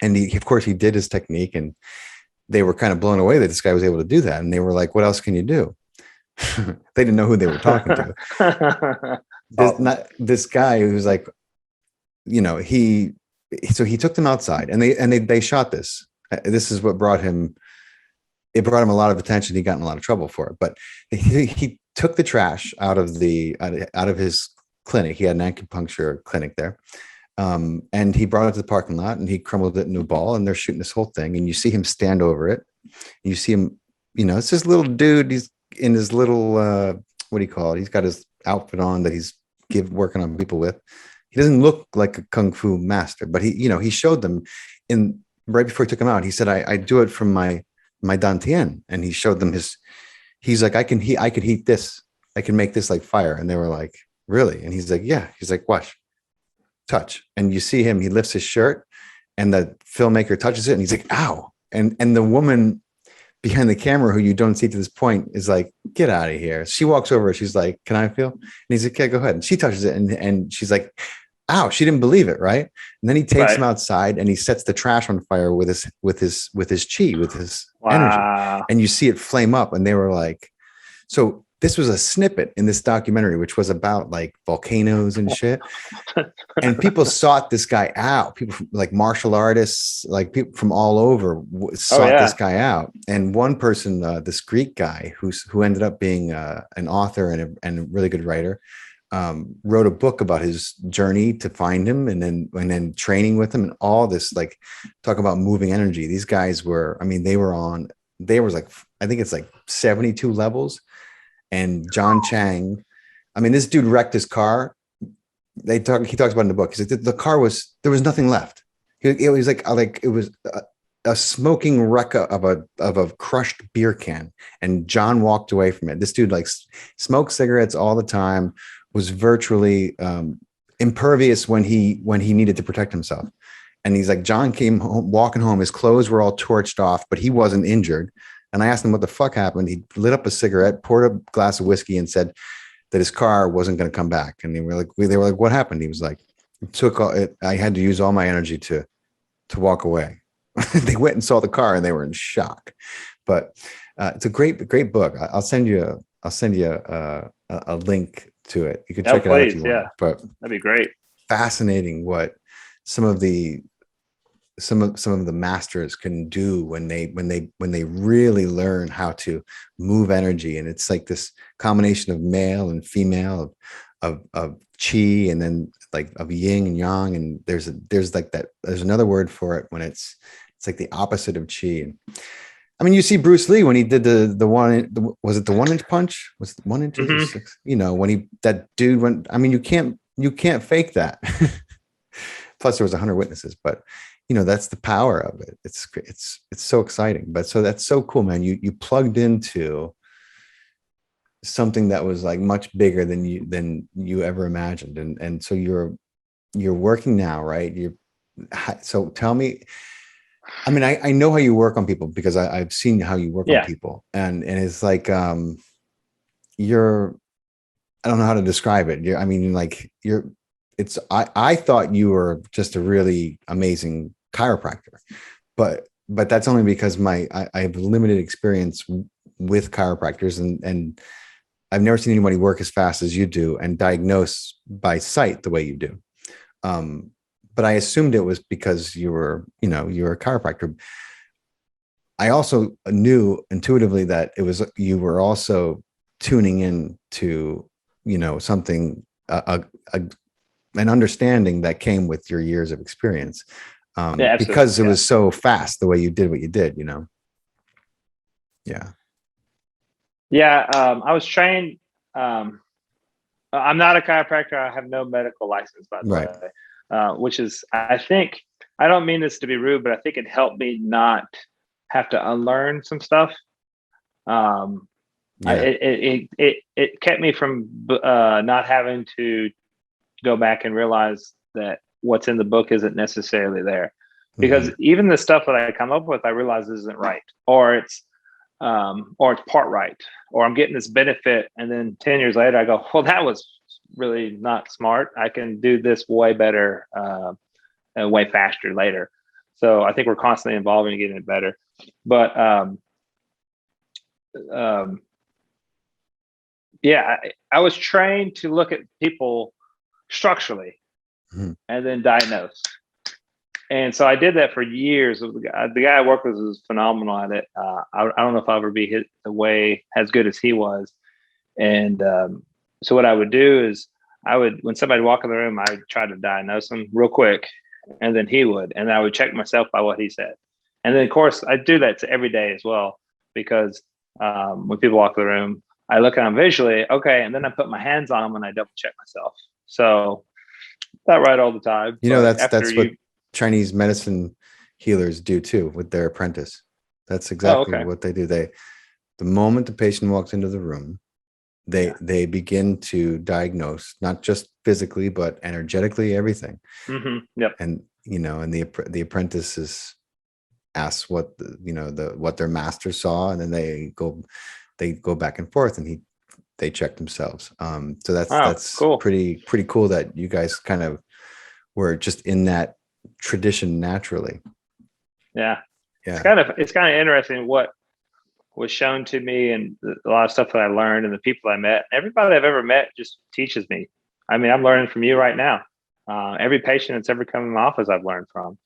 and of course he did his technique, and they were kind of blown away that this guy was able to do that. And they were like, "What else can you do?" They didn't know who they were talking to. This guy who's like, he took them outside, and they shot this. This is what brought him it brought him a lot of attention. He got in a lot of trouble for it, but he took the trash out of his clinic. He had an acupuncture clinic there. And he brought it to the parking lot and he crumbled it into a ball, and they're shooting this whole thing. And you see him stand over it. And you see him, it's this little dude. He's in his little, what do you call it? He's got his outfit on that he's working on people with. He doesn't look like a Kung Fu master, but he showed them right before he took him out. He said, I do it from my Dantien. And he showed them he's like, I could heat this. I can make this like fire. And they were like, really? And he's like, yeah. He's like, watch. Touch. And you see him, he lifts his shirt and the filmmaker touches it and he's like, ow. And the woman behind the camera, who you don't see to this point, is like, get out of here. She walks over, she's like, can I feel? And he's like, yeah, go ahead. And she touches it and she's like, ow. She didn't believe it, right? And then he takes him outside and he sets the trash on fire with his chi, with his energy. And you see it flame up. And they were like, so this was a snippet in this documentary, which was about like volcanoes and shit. And people sought this guy out. People like martial artists, like people from all over sought this guy out. And one person, this Greek guy who ended up being an author and a really good writer, wrote a book about his journey to find him and then training with him and all this, like talk about moving energy. These guys were, I mean, there was like, I think it's like 72 levels. And Chang, I mean, this dude wrecked his car. He talks about it in the book. He said the car there was nothing left. It was like it was a smoking wreck of a crushed beer can. And John walked away from it. This dude like smoked cigarettes all the time, was virtually impervious when he needed to protect himself. And he's like, John came home, walking home. His clothes were all torched off, but he wasn't injured. And I asked him what the fuck happened. He lit up a cigarette, poured a glass of whiskey, and said that his car wasn't going to come back. And they were like, what happened? He was like, I had to use all my energy to walk away. They went and saw the car and they were in shock. But it's a great book. I'll send you a link to it. You can check it out if you want. But that'd be great. Fascinating what some of the masters can do when they really learn how to move energy. And it's like this combination of male and female, of chi, and then like of yin and yang. And there's another word for it when it's like the opposite of chi. And I mean, you see Bruce Lee when he did was it the 1 inch punch? Was it 1 inch or 6? When that dude went, I mean, you can't fake that. Plus there was 100 witnesses, but that's the power of it. It's so exciting. But so that's so cool, man. You plugged into something that was like much bigger than you ever imagined. And so you're working now, right? So tell me, I mean, I know how you work on people because I've seen how you work on people, and it's like, I don't know how to describe it. I thought you were just a really amazing chiropractor, but that's only because I have limited experience with chiropractors, and I've never seen anybody work as fast as you do and diagnose by sight the way you do. But I assumed it was because you were a chiropractor. I also knew intuitively that you were also tuning in to, something, an understanding that came with your years of experience, because it was so fast the way you did what you did, I was trained. I'm not a chiropractor. I have no medical license, by the way, which is, I think, I don't mean this to be rude, but I think it helped me not have to unlearn some stuff. It kept me from not having to go back and realize that what's in the book isn't necessarily there, because even the stuff that I come up with, I realize isn't right, or it's part right, or I'm getting this benefit, and then 10 years later I go, well, that was really not smart. I can do this way better and way faster later. So I think we're constantly evolving and getting it better. But I was trained to look at people structurally and then diagnose. And so I did that for years. The guy I worked with was phenomenal at it. I don't know if I'll ever be hit the way as good as he was. And so what I would do is when somebody walk in the room, I would try to diagnose them real quick, and then he would, and I would check myself by what he said. And then of course I do that every day as well, because when people walk in the room, I look at them visually, okay, and then I put my hands on them and I double check myself. So not right all the time. That's what Chinese medicine healers do too with their apprentice. That's exactly what they do. The moment the patient walks into the room, they begin to diagnose, not just physically, but energetically, everything. Yep. And, and the apprentices ask what, what their master saw, and then they go back and forth, and they check themselves. So that's cool. Pretty cool that you guys kind of were just in that tradition naturally. Yeah. It's kind of interesting what was shown to me, and a lot of stuff that I learned, and the people I met. Everybody I've ever met just teaches me. I mean, I'm learning from you right now. Every patient that's ever come in my office, I've learned from.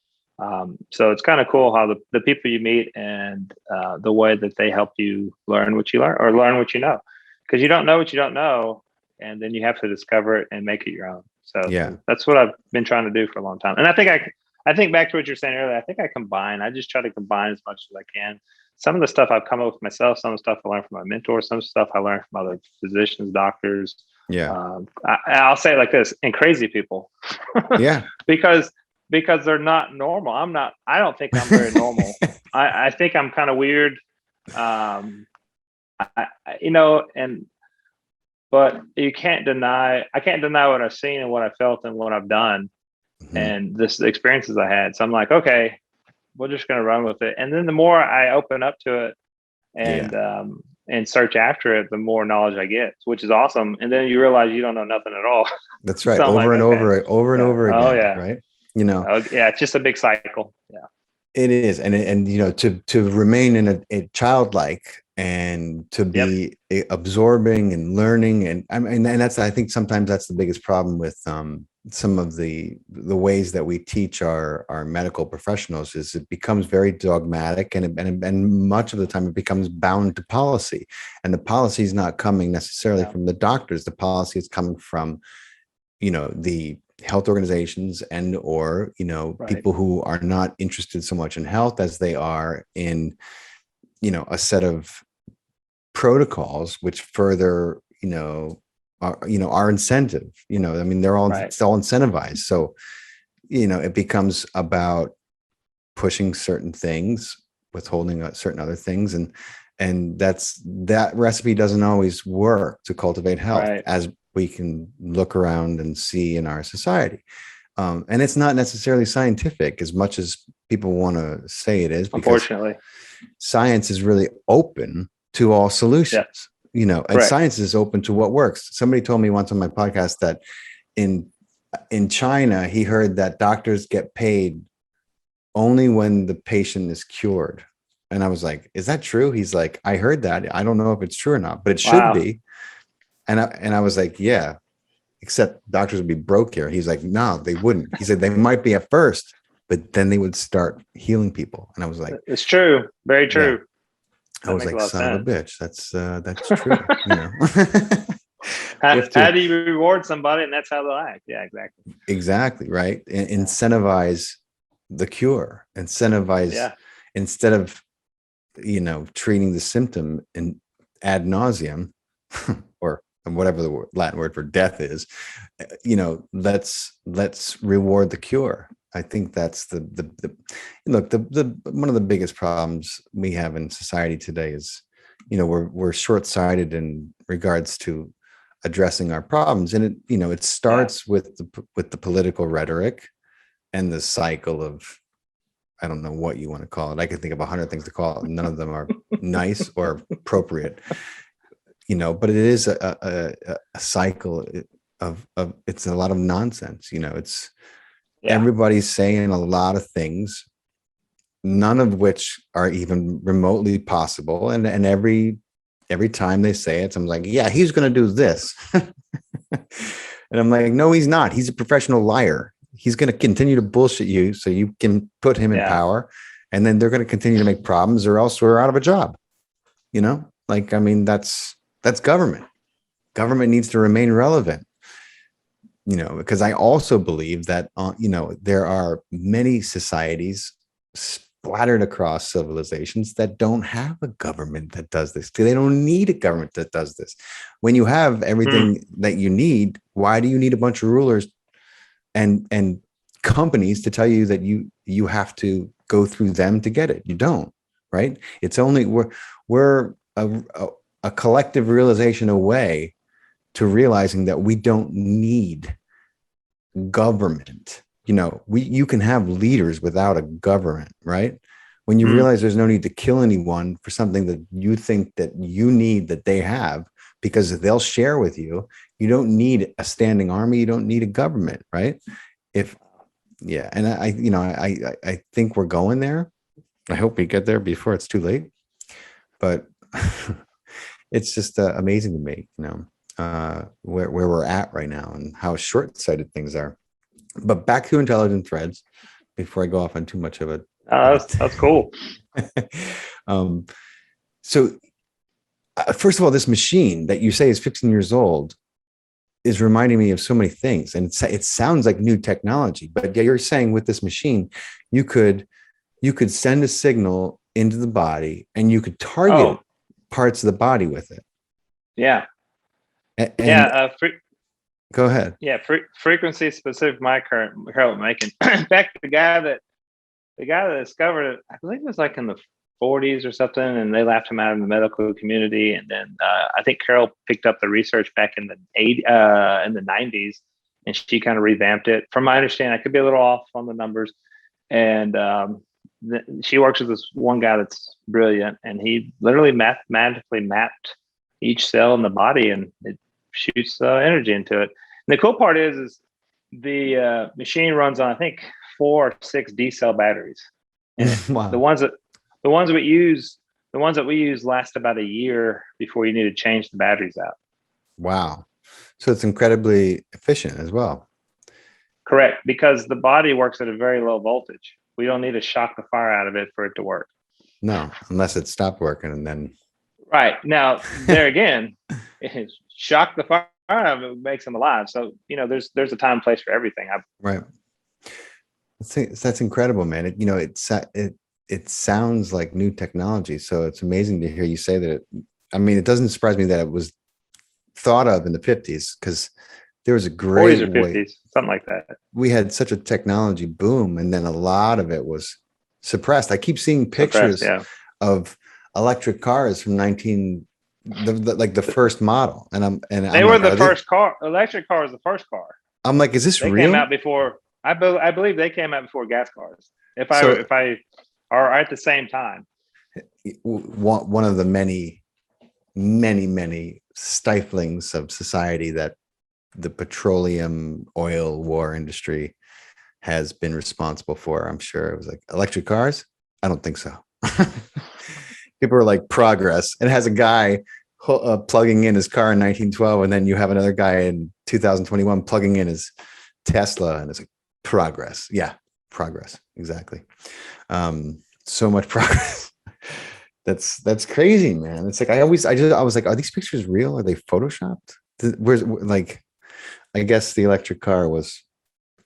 So it's kind of cool how the people you meet and the way that they help you learn what you learn, or learn what you know, because you don't know what you don't know, and then you have to discover it and make it your own. So that's what I've been trying to do for a long time. And I think back to what you're saying earlier, I just try to combine as much as I can. Some of the stuff I've come up with myself, some of the stuff I learned from my mentor, some stuff I learned from other physicians, doctors. Yeah. I'll say it like this, and crazy people. Yeah. because they're not normal. I don't think I'm very normal. I think I'm kind of weird. But I can't deny what I've seen and what I felt and what I've done, and the experiences I had. So I'm like, okay, we're just going to run with it. And then the more I open up to it and search after it, the more knowledge I get, which is awesome. And then you realize you don't know nothing at all. That's right. Over and over again. Oh yeah. Right. It's just a big cycle. Yeah. It is. And to remain in a childlike, and to be absorbing and learning. And I think sometimes that's the biggest problem with some of the ways that we teach our medical professionals, is it becomes very dogmatic, and much of the time it becomes bound to policy, and the policy is not coming necessarily from the doctors. The policy is coming from, the health organizations or people who are not interested so much in health as they are in, a set of protocols which further, our incentive, they're all, it's all incentivized. So, it becomes about pushing certain things, withholding certain other things. And that recipe doesn't always work to cultivate health, as we can look around and see in our society. And it's not necessarily scientific as much as people want to say it is, because unfortunately science is really open to all solutions. And science is open to what works. Somebody told me once on my podcast that in China, he heard that doctors get paid only when the patient is cured. And I was like, is that true? He's like, I heard that. I don't know if it's true or not, but it should be. And I was like, yeah, except doctors would be broke here. He's like, no, they wouldn't. He said they might be at first, but then they would start healing people. And I was like, it's true. Very true. I was like, son of a bitch. That's true. How do you reward somebody? And that's how they'll act. Yeah, exactly. Exactly. Right. Incentivize the cure. Incentivize instead of, treating the symptom in ad nauseum or whatever the Latin word for death is, let's reward the cure. I think that's the one of the biggest problems we have in society today is, we're short-sighted in regards to addressing our problems. And it starts with the political rhetoric and the cycle of, I don't know what you want to call it. I can think of 100 things to call it. None of them are nice or appropriate, but it is a cycle of it's a lot of nonsense. It's everybody's saying a lot of things, none of which are even remotely possible. And every time they say it, I'm like, yeah, he's going to do this. And I'm like, no, he's not. He's a professional liar. He's going to continue to bullshit you so you can put him in power. And then they're going to continue to make problems, or else we're out of a job. Like, I mean, that's government. Government needs to remain relevant, because I also believe that, there are many societies splattered across civilizations that don't have a government that does this. They don't need a government that does this. When you have everything that you need, why do you need a bunch of rulers and companies to tell you that you have to go through them to get it? You don't, right? It's only we're a collective realization away to realizing that we don't need government. You can have leaders without a government, right? When you realize there's no need to kill anyone for something that you think that you need that they have, because they'll share with you. You don't need a standing army. You don't need a government, right? And I think we're going there. I hope we get there before it's too late. But it's just amazing to me, where we're at right now and how short-sighted things are. But back to intelligent threads before I go off on too much of it. That's cool. So first of all, this machine that you say is 15 years old is reminding me of so many things. And it sounds like new technology, but yeah, you're saying with this machine, you could send a signal into the body and you could target parts of the body with it. Yeah. Go ahead. Yeah, frequency specific microcurrent making. In fact, the guy that discovered it, I believe it was like in the 40s or something, and they laughed him out in the medical community. And then I think Carol picked up the research back in the 90s, and she kind of revamped it. From my understanding, I could be a little off on the numbers, and she works with this one guy that's brilliant, and he literally mathematically mapped each cell in the body, and it shoots energy into it. And the cool part is the machine runs on, I think, 4 or 6 D cell batteries. And wow. the ones that we use last about a year before you need to change the batteries out. Wow. So it's incredibly efficient as well. Correct, because the body works at a very low voltage. We don't need to shock the fire out of it for it to work. No, unless it stopped working and then. Right. Now, there again, shock the fire out of it makes them alive. So, there's a time and place for everything. Right. That's incredible, man. It sounds like new technology. So it's amazing to hear you say that. It doesn't surprise me that it was thought of in the 50s, because there was a great 40s or 50s, something like that. We had such a technology boom, and then a lot of it was suppressed. I keep seeing pictures of electric cars from the first model, and they were the first car. Electric car was the first car. I'm like, is this real? They came out before. I believe they came out before gas cars. If I are at the same time. One of the many stiflings of society that the petroleum oil war industry has been responsible for. I'm sure it was like electric cars. I don't think so. People are like progress. It has a guy plugging in his car in 1912, and then you have another guy in 2021 plugging in his Tesla, and it's like progress. Yeah, progress. Exactly. So much progress. That's crazy, man. It's like I was like, are these pictures real? Are they photoshopped? Where's like, I guess the electric car was.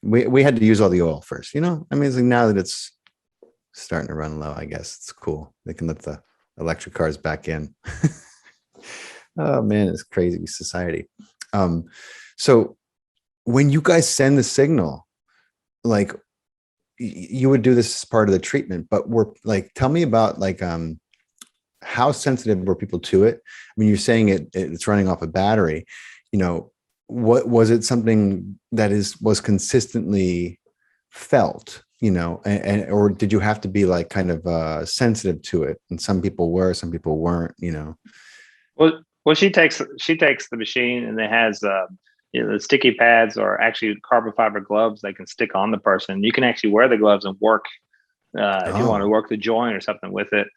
We had to use all the oil first, it's like now that it's starting to run low, I guess it's cool. They can let the electric cars back in. Oh man, it's crazy society. So when you guys send the signal, like you would do this as part of the treatment, but we're like, tell me about like, how sensitive were people to it? I mean, you're saying it's running off a battery, what was it, something that was consistently felt, and or did you have to be like kind of sensitive to it? And some people were, some people weren't, Well, she takes the machine, and it has the sticky pads, or actually carbon fiber gloves they can stick on the person. You can actually wear the gloves and work if you want to work the joint or something with it.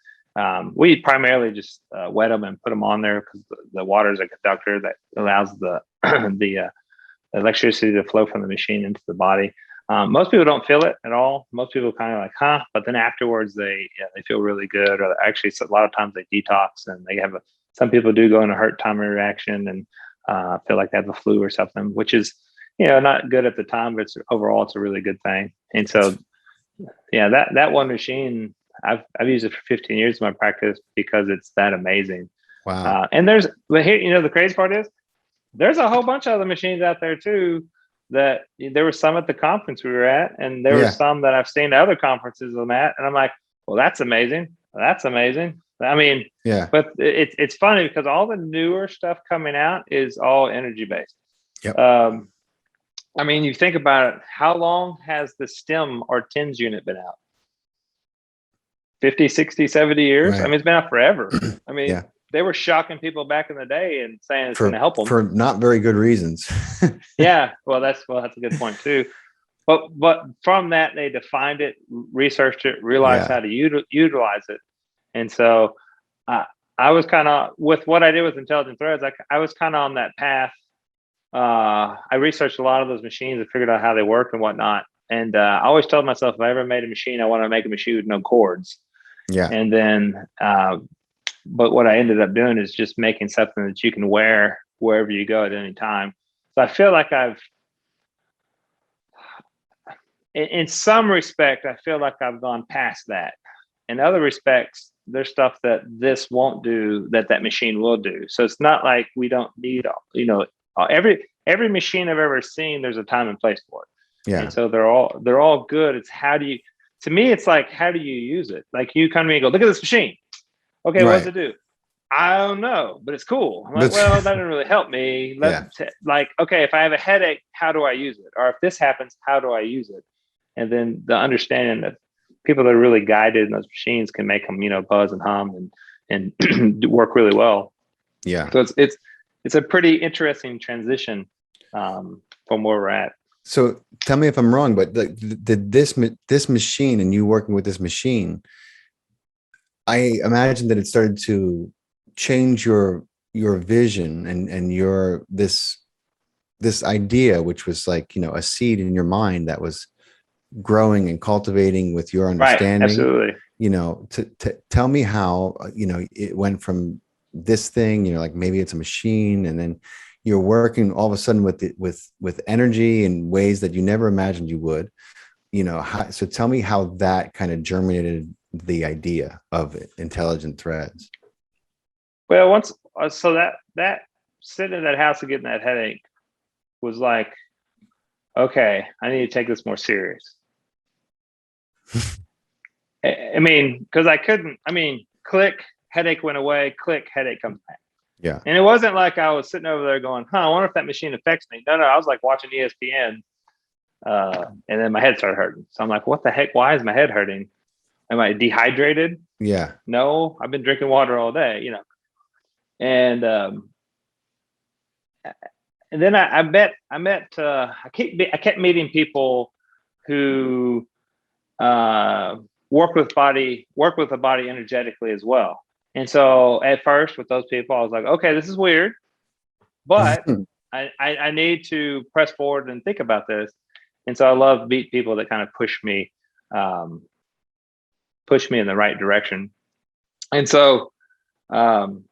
We primarily just wet them and put them on there because the water is a conductor that allows the electricity to flow from the machine into the body. Most people don't feel it at all. Most people kind of like, huh? But then afterwards, they feel really good. Or actually, a lot of times they detox and they have some people do go into hurt time reaction and feel like they have the flu or something, which is, not good at the time, but overall, it's a really good thing. And so, yeah, that one machine, I've used it for 15 years in my practice because it's that amazing. Wow. But here, the crazy part is there's a whole bunch of other machines out there too. That there were some at the conference we were at, and there were some that I've seen at other conferences I'm at, and I'm like, well, that's amazing. That's amazing. I mean, but it's funny because all the newer stuff coming out is all energy based. Yep. I mean, you think about it, how long has the stem or TENS unit been out? 50, 60, 70 years? Right. I mean, it's been out forever. I mean, they were shocking people back in the day and saying it's going to help them for not very good reasons. Yeah, well, that's a good point too. But from that, they defined it, researched it, realized how to utilize it, and so I was kind of with what I did with Intelligent Threads. I was kind of on that path. I researched a lot of those machines and figured out how they work and whatnot. And I always told myself, if I ever made a machine, I want to make a machine with no cords. Yeah. And then, but what I ended up doing is just making something that you can wear wherever you go at any time. So I feel like in some respect, I feel like I've gone past that. In other respects, there's stuff that this won't do that machine will do. So it's not like we don't need, every machine I've ever seen, there's a time and place for it. Yeah. And so they're all good. It's to me, it's like, how do you use it? Like you come to me and go, look at this machine. Okay, what does it do? I don't know, but it's cool. I'm like, well, that didn't really help me. Like, okay, if I have a headache, how do I use it? Or if this happens, how do I use it? And then the understanding that people that are really guided in those machines can make them, buzz and hum and work really well. Yeah. So it's a pretty interesting transition from where we're at. So tell me if I'm wrong, but this machine and you working with this machine, I imagine that it started to change your vision and your this idea, which was like, a seed in your mind that was growing and cultivating with your understanding. Right, absolutely. To tell me how, it went from this thing, like maybe it's a machine, and then you're working all of a sudden with energy in ways that you never imagined you would, so tell me how that kind of germinated the idea of Intelligent Threads. Well, so that sitting in that house and getting that headache was like, okay, I need to take this more serious. I mean, because click, headache went away, click, headache comes back. Yeah. And it wasn't like I was sitting over there going, I wonder if that machine affects me. No, I was like watching ESPN. And then my head started hurting. So I'm like, what the heck? Why is my head hurting? Am I dehydrated? Yeah. No, I've been drinking water all day, And then I kept meeting people who work with the body energetically as well. And so at first with those people, I was like, okay, this is weird, but I need to press forward and think about this. And so I love meet people that kind of push me in the right direction. And so, I don't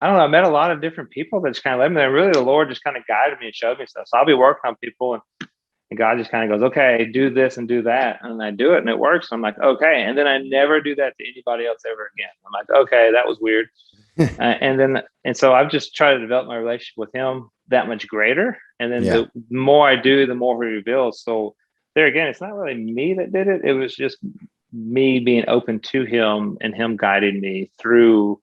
know, I met a lot of different people that just kind of led me there. Really, the Lord just kind of guided me and showed me stuff. So I'll be working on people and God just kind of goes, okay, do this and do that. And I do it and it works. I'm like, okay. And then I never do that to anybody else ever again. I'm like, okay, that was weird. And so I've just tried to develop my relationship with him that much greater. And then the more I do, the more he reveals. So there again, it's not really me that did it. It was just me being open to him and him guiding me through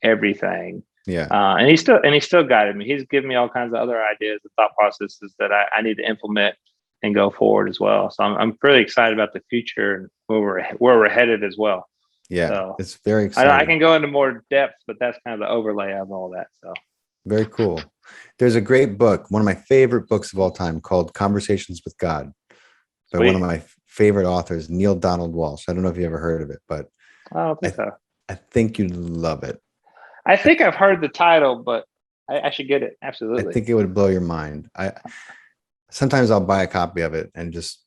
everything. Yeah. And he still guided me. He's given me all kinds of other ideas and thought processes that I need to implement and go forward as well. So I'm really excited about the future and where we're headed as well. Yeah. So it's very exciting. I can go into more depth, but that's kind of the overlay of all that. So very cool. There's a great book, one of my favorite books of all time, called Conversations with God, by one of my favorite authors, Neil Donald Walsh. I don't know if you ever heard of it, but I don't think so. I think you'd love it. I think I've heard the title, but I should get it. Absolutely. I think it would blow your mind. sometimes I'll buy a copy of it and just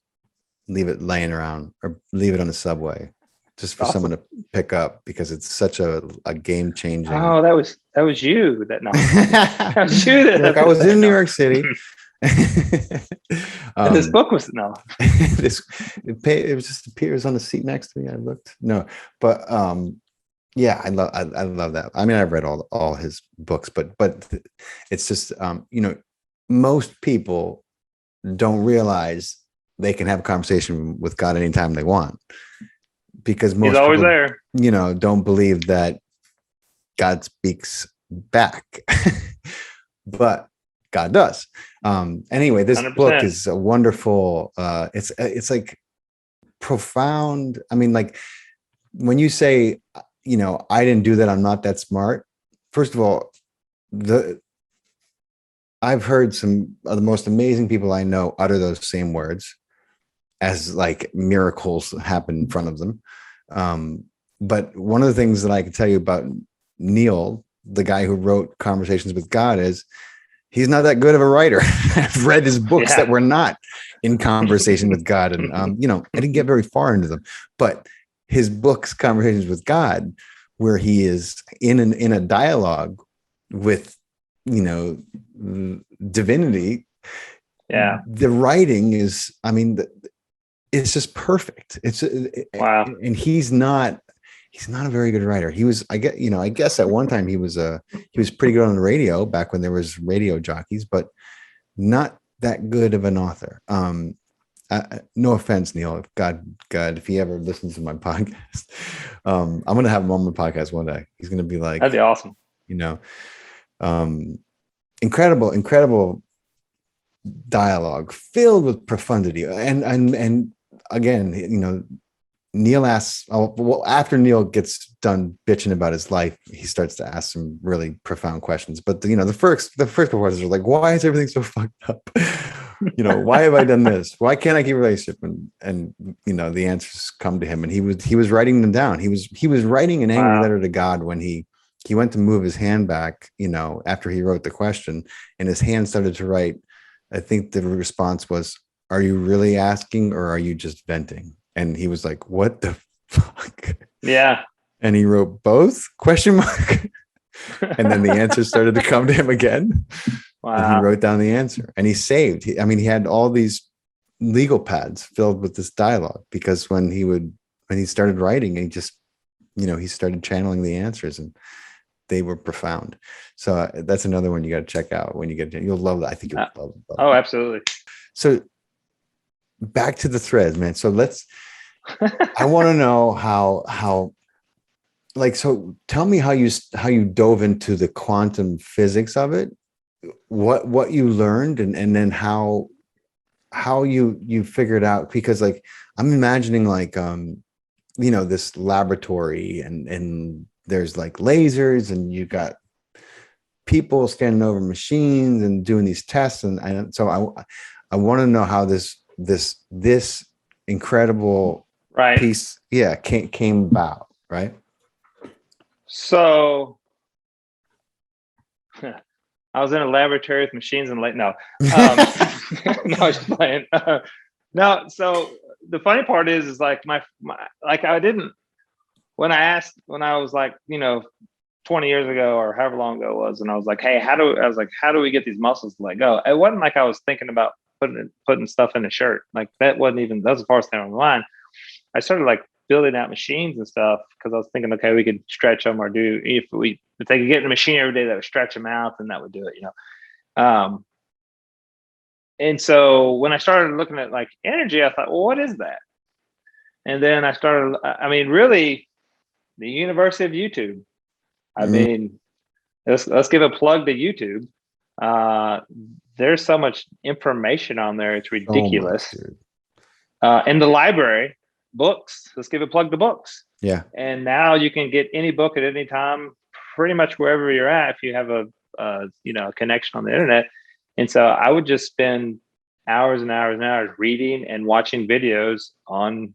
leave it laying around or leave it on the subway just for someone to pick up because it's such a game changing. Oh, that was you that no. That was you that Look, I was in New York City. And this book was no. It was just appears on the seat next to me. I looked. No, but yeah, I love that. I mean, I've read all his books, but it's just most people don't realize they can have a conversation with God anytime they want, because most He's always people, there. Don't believe that God speaks back, but God does. Anyway, this 100%. book is a wonderful. It's like profound. I mean, like when you say, I didn't do that, I'm not that smart. First of all, I've heard some of the most amazing people I know utter those same words as like miracles happen in front of them. But one of the things that I can tell you about Neil, the guy who wrote Conversations with God, is he's not that good of a writer. I've read his books that were not in conversation with God. And, I didn't get very far into them, but his books, Conversations with God, where he is in a dialogue with, divinity. Yeah. The writing is, it's just perfect. Wow. And he's not a very good writer. He was, I guess at one time he was pretty good on the radio back when there was radio jockeys, but not that good of an author. No offense, Neil, if God, if he ever listens to my podcast, I'm going to have him on my podcast one day. He's going to be like, that'd be awesome. Incredible dialogue filled with profundity. And again, Neil asks, after Neil gets done bitching about his life, he starts to ask some really profound questions. But the first couple questions are like, why is everything so fucked up? Why have I done this? Why can't I keep a relationship? And the answers come to him, and he was writing them down. He was writing an angry letter to God when he went to move his hand back, after he wrote the question, and his hand started to write. I think the response was, "Are you really asking, or are you just venting?" And he was like, "What the fuck?" Yeah. And he wrote both ? And then the answer started to come to him again. Wow. And he wrote down the answer, and he saved. He had all these legal pads filled with this dialogue, because when he started writing, and he started channeling the answers, and they were profound. So that's another one you got to check out when you get it. You'll love that. I think you'll love it. Oh, absolutely. So back to the threads, man. So I want to know how, so tell me how you dove into the quantum physics of it, what you learned, and then how you figured out, because I'm imagining this laboratory, and there's lasers, and you got people standing over machines and doing these tests. And so I want to know how this incredible piece, came about. Right. So I was in a laboratory with machines and no, no, I was just playing. No. So the funny part is my I didn't, when I was 20 years ago or however long ago it was, and I was like, hey, how do we get these muscles to let go? It wasn't like I was thinking about putting stuff in a shirt. That was the first thing on my mind. I started building out machines and stuff, because I was thinking, okay, we could stretch them, or do if they could get in the machine every day, that would stretch them out, and that would do it, And so when I started looking at energy, I thought, well, what is that? And then I started, really, the University of YouTube. Let's give a plug to YouTube. There's so much information on there, it's ridiculous. In the library, books. Let's give a plug to books. Yeah. And now you can get any book at any time, pretty much wherever you're at, if you have a connection on the internet. And so I would just spend hours and hours and hours reading and watching videos on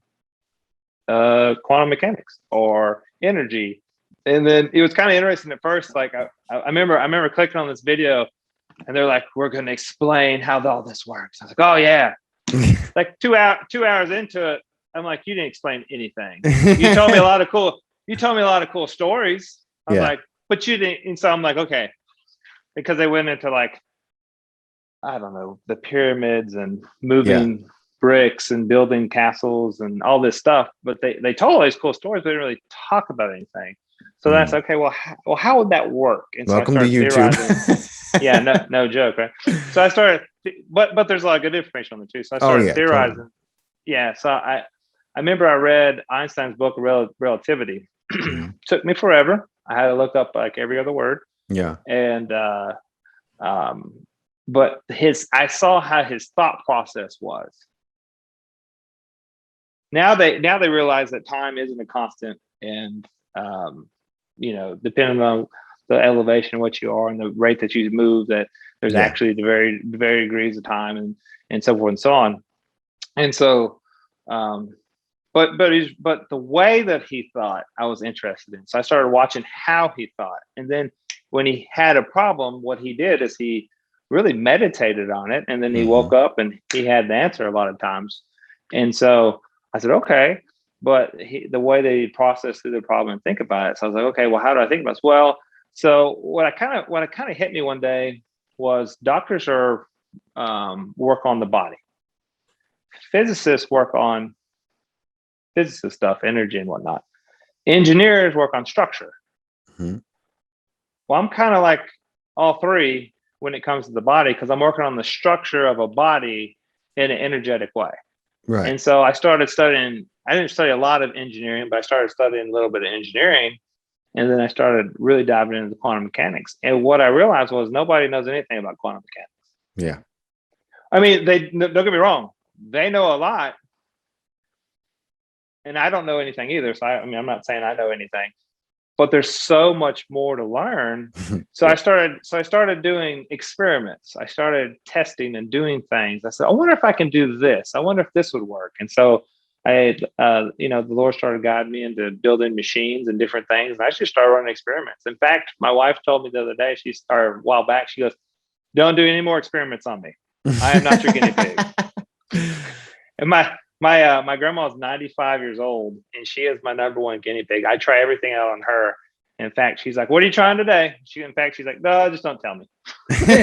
quantum mechanics or energy. And then it was kind of interesting at first. I remember clicking on this video, And they're like, we're going to explain how all this works. I was like, oh yeah. Like 2 hours into it, I'm like, you didn't explain anything. You told me a lot of cool stories. I was like, but you didn't. And so I'm like, okay, because they went into like, I don't know, the pyramids and moving bricks and building castles and all this stuff. But they told all these cool stories, but they didn't really talk about anything. So that's okay. Well, how would that work? And Welcome so I to YouTube. Yeah, no joke, right? So I started, but there's a lot of good information on it too. So I started theorizing. Totally. Yeah. So I remember I read Einstein's book, Relativity. Took me forever. I had to look up like every other word. Yeah. And but I saw how his thought process was. Now they realize that time isn't a constant, and depending on the elevation of what you are and the rate that you move, that there's actually the very degrees of time and so forth and so on. And so but the way that he thought I was interested in. So I started watching how he thought. And then when he had a problem, what he did is he really meditated on it, and then he woke up and he had the answer a lot of times. And so I said, okay, but the way that he processed through the problem and think about it. So I was like, okay, well, how do I think about this? Well, so what kind of hit me one day was doctors are work on the body. Physicists work on physicist stuff, energy and whatnot. Engineers work on structure. Well, I'm kind of like all three when it comes to the body, because I'm working on the structure of a body in an energetic way. Right. And so I started studying. I didn't study a lot of engineering, but I started studying a little bit of engineering. And then I started really diving into quantum mechanics. And what I realized was nobody knows anything about quantum mechanics. Yeah. I mean, don't get me wrong. They know a lot. And I don't know anything either. So I'm not saying I know anything, but there's so much more to learn. So I started doing experiments. I started testing and doing things. I said, I wonder if I can do this. I wonder if this would work. And so the Lord started guiding me into building machines and different things. And I just started running experiments. In fact, my wife told me the other day, a while back, she goes, don't do any more experiments on me. I am not your guinea pig. And my grandma is 95 years old, and she is my number one guinea pig. I try everything out on her. In fact, she's like, what are you trying today? She's like, no, just don't tell me.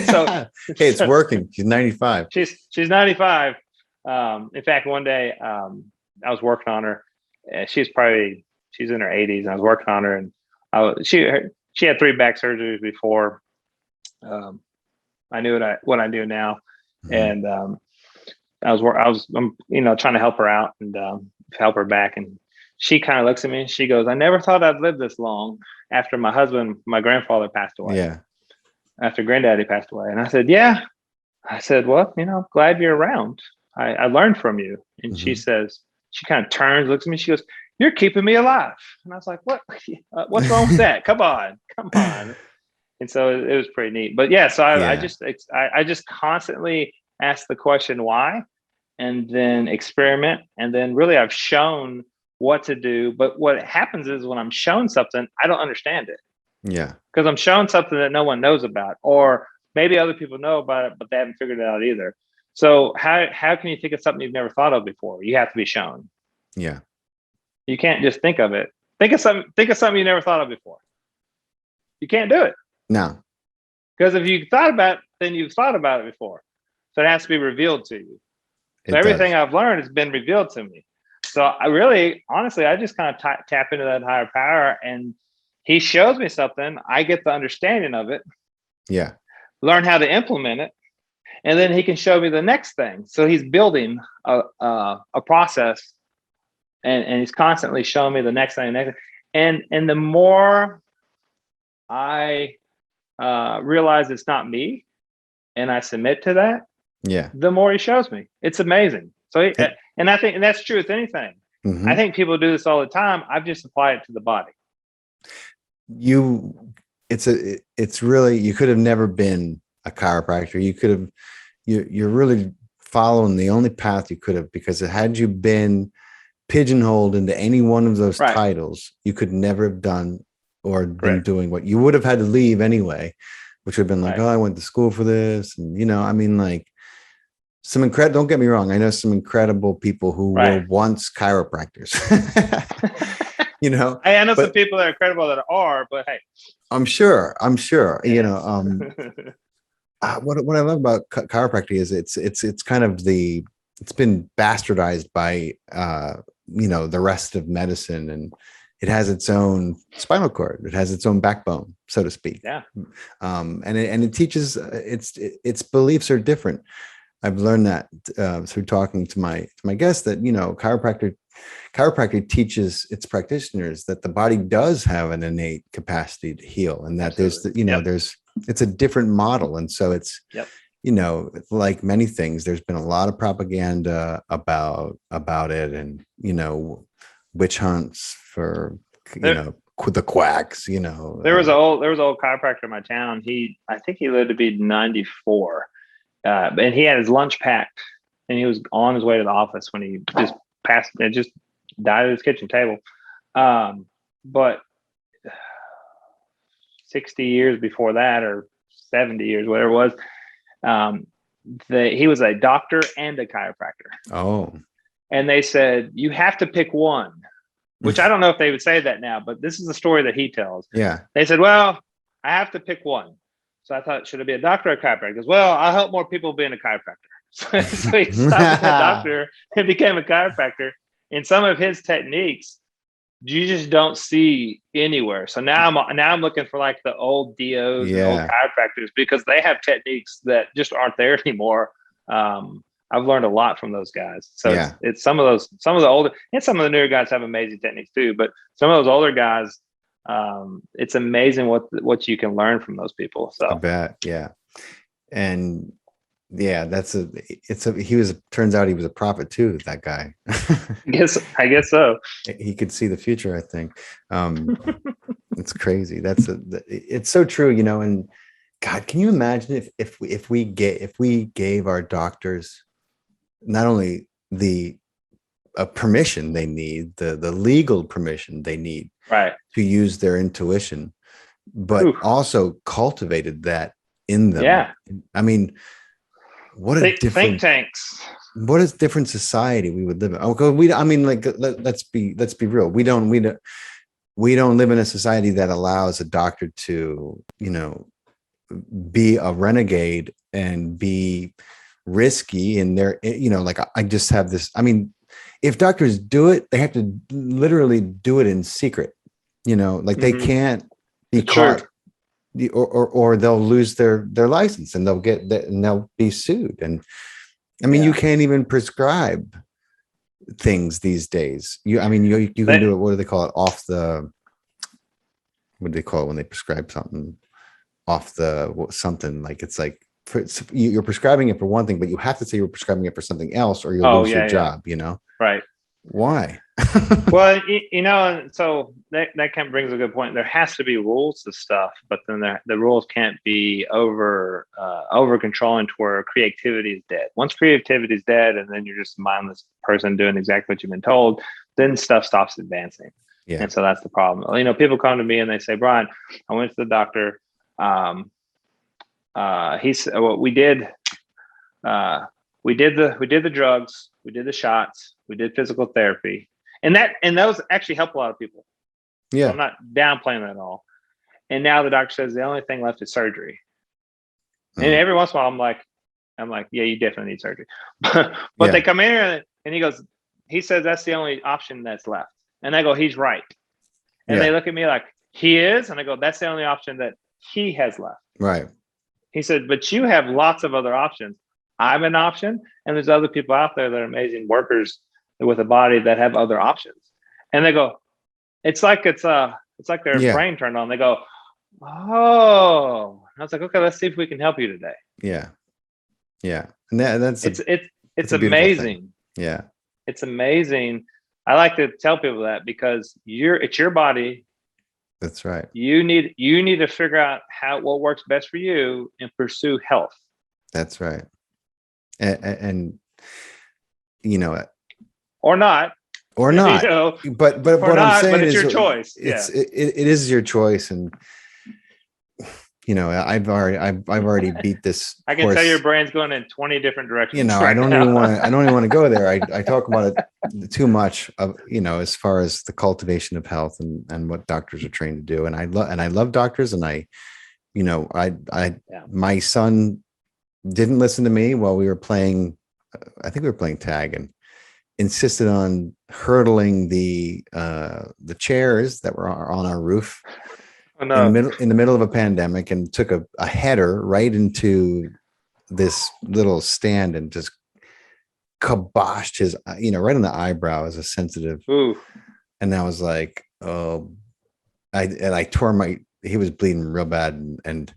So, hey, it's working. She's 95. She's 95. In fact, one day I was working on her. She's in her 80s, and I was working on her, and she had 3 back surgeries before I knew what I do now. And I'm trying to help her out and help her back. And she kind of looks at me and she goes, I never thought I'd live this long after my grandfather passed away. Yeah. After granddaddy passed away. And I said, yeah. I said, well, glad you're around. I learned from you. And she says, she kind of turns, looks at me. She goes, you're keeping me alive. And I was like, what? What's wrong with that? Come on. And so it was pretty neat. But yeah, so I just constantly ask the question why, and then experiment, and then really I've shown what to do. But what happens is when I'm shown something, I don't understand it. Yeah. Because I'm shown something that no one knows about, or maybe other people know about it, but they haven't figured it out either. So how can you think of something you've never thought of before? You have to be shown. Yeah. You can't just think of it. Think of something you never thought of before. You can't do it. No. Because if you thought about it, then you've thought about it before. So it has to be revealed to you. So everything I've learned has been revealed to me. So I really, honestly, I just kind of tap into that higher power, and he shows me something. I get the understanding of it. Yeah. Learn how to implement it. And then he can show me the next thing. So he's building a process, and he's constantly showing me the next thing. And the more I realize it's not me, and I submit to that, the more he shows me. It's amazing. So, and I think, and that's true with anything. I think people do this all the time. I've just applied it to the body. It's really, you could have never been a chiropractor. You're really following the only path you could have, because had you been pigeonholed into any one of those titles, you could never have done or been doing what you would have had to leave anyway. which would have been like, Right. oh, I went to school for this. And, I mean, like don't get me wrong. I know some incredible people who were Right. once chiropractors, Hey, I know some but people that are credible that are, but hey. I'm sure, Yeah. what I love about chiropractic is it's kind of it's been bastardized by the rest of medicine, and it has its own spinal cord, it has its own backbone, so to speak. Yeah. And it teaches its beliefs are different. I've learned that through talking to my guests that chiropractic teaches its practitioners that the body does have an innate capacity to heal, and that there's it's a different model. And so it's, like many things, there's been a lot of propaganda about it, and, witch hunts for, the quacks, There was an old chiropractor in my town. I think he lived to be 94. And he had his lunch packed, and he was on his way to the office when he just died at his kitchen table. But 60 years before that, or 70 years, whatever it was, he was a doctor and a chiropractor. Oh. And they said, you have to pick one, which I don't know if they would say that now, but this is the story that he tells. Yeah. They said, well, I have to pick one. So I thought, should it be a doctor or a chiropractor? He goes, well, I'll help more people being a chiropractor. So he stopped being a doctor and became a chiropractor. And some of his techniques, you just don't see anywhere. So now I'm looking for like the old DOs and old chiropractors, because they have techniques that just aren't there anymore. I've learned a lot from those guys. So it's some of the older, and some of the newer guys have amazing techniques too. But some of those older guys, it's amazing what you can learn from those people. So I bet. Yeah. And turns out he was a prophet too, that guy. I guess so. He could see the future, I think. It's crazy. It's so true, and God, can you imagine if we gave our doctors not only the permission they need, the legal permission they need, right, to use their intuition, but also cultivated that in them. Yeah. I mean, what a different think tanks. What a different society we would live in. Let's be real. We don't live in a society that allows a doctor to, be a renegade and be risky in their, I just have this. I mean, if doctors do it, they have to literally do it in secret, they can't be caught, or they'll lose their license, and they'll be sued. And I mean, you can't even prescribe things these days. You can do it. What do they call it? What do they call it when they prescribe something off something? Like, it's like, you're prescribing it for one thing, but you have to say you're prescribing it for something else, or you'll lose your job. Right. Why? Well, so that kind of brings a good point. There has to be rules to stuff, but then the rules can't be over controlling to where creativity is dead. Once creativity is dead, and then you're just a mindless person doing exactly what you've been told, then stuff stops advancing. Yeah. And so that's the problem. People come to me and they say, Brian, I went to the doctor. He said, well, we did the drugs, we did the shots, we did physical therapy, and those actually help a lot of people. Yeah, so I'm not downplaying that at all. And now the doctor says the only thing left is surgery. And every once in a while, I'm like, yeah, you definitely need surgery. But they come in here and he says that's the only option that's left. And I go, he's right. And they look at me like, he is? And I go, that's the only option that he has left. Right. He said, but you have lots of other options. I'm an option, and there's other people out there that are amazing workers with a body that have other options. And they go, it's like their brain turned on. They go, oh. I was like, okay, let's see if we can help you today. Yeah. Yeah. And that's it's amazing. Yeah. It's amazing. I like to tell people that, because it's your body. That's right. You need to figure out what works best for you and pursue health. That's right. And or not, but what I'm saying but it's is your choice. It is your choice. And I've already beat this I can horse. tell your brain's going in 20 different directions. I don't even want to go there. I talk about it too much of, as far as the cultivation of health and what doctors are trained to do. And I love doctors, and my son didn't listen to me while we were playing. I think we were playing tag, and insisted on hurdling the chairs that were on our roof Oh, no. in the middle of a pandemic, and took a header right into this little stand and just kiboshed his, right on the eyebrow as a sensitive. Ooh. And I was like, oh, I tore he was bleeding real bad. And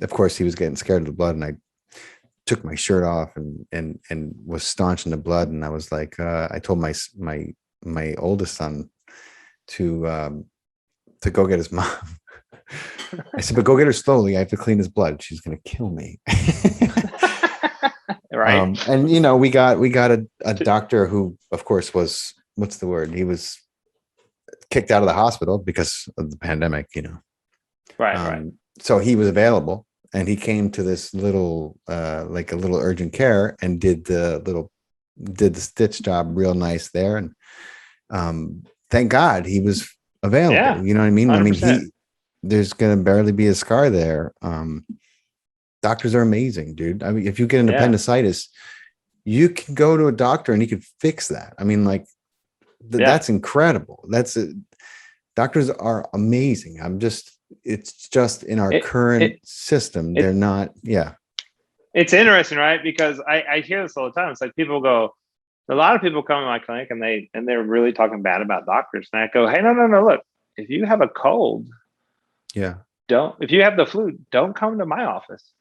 of course he was getting scared of the blood. And I took my shirt off and was staunching the blood. And I was like, I told my oldest son to go get his mom. I said, but go get her slowly. I have to clean his blood. She's going to kill me. Right. And we got a doctor who, of course, was, what's the word? He was kicked out of the hospital because of the pandemic, Right. So he was available, and he came to this little, like a little urgent care, and did the stitch job real nice there. And thank God he was available. Yeah, You know what I mean? 100%. There's going to barely be a scar there. Doctors are amazing, dude. I mean, if you get an appendicitis, you can go to a doctor and he could fix that. I mean, like, that's incredible. Doctors are amazing. It's just in our current system, they're not. Yeah. It's interesting, right? Because I hear this all the time. It's like people go, a lot of people come to my clinic and they're really talking bad about doctors. And I go, hey, no, look, if you have a cold, if you have the flu, don't come to my office.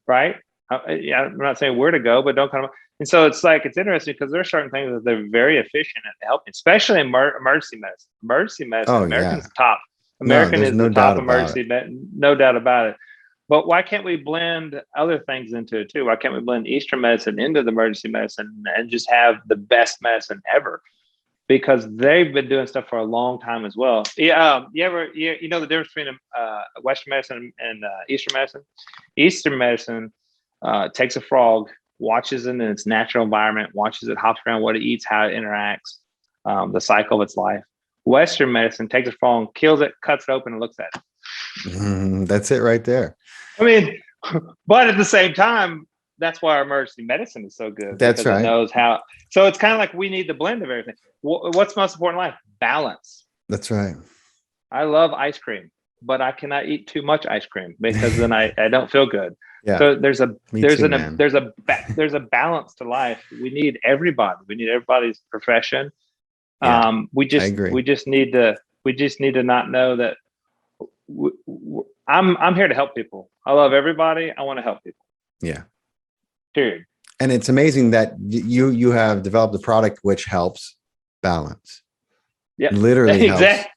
Right. I'm not saying where to go, but don't come. And so it's interesting because there are certain things that they're very efficient at helping, especially in emergency medicine. Emergency medicine, American's top. American is the top emergency medicine, no doubt about it. But why can't we blend other things into it too? Why can't we blend Eastern medicine into the emergency medicine and just have the best medicine ever? Because they've been doing stuff for a long time as well. Yeah, you know the difference between Western medicine and Eastern medicine? Eastern medicine takes a frog, watches it in its natural environment, watches it hops around, what it eats, how it interacts, the cycle of its life. Western medicine takes a frog, kills it, cuts it open, and looks at it. That's it right there. I mean, but at the same time, that's why our emergency medicine is so good. That's right. It knows how. So it's kind of like we need the blend of everything. What's most important in life? Balance. That's right. I love ice cream, but I cannot eat too much ice cream because then I don't feel good. Yeah. So there's a balance to life. We need everybody. We need everybody's profession. Yeah, we just need to not know that I'm here to help people. I love everybody. I want to help people. Yeah. Period. And it's amazing that you have developed a product which helps balance. Yeah. Literally helps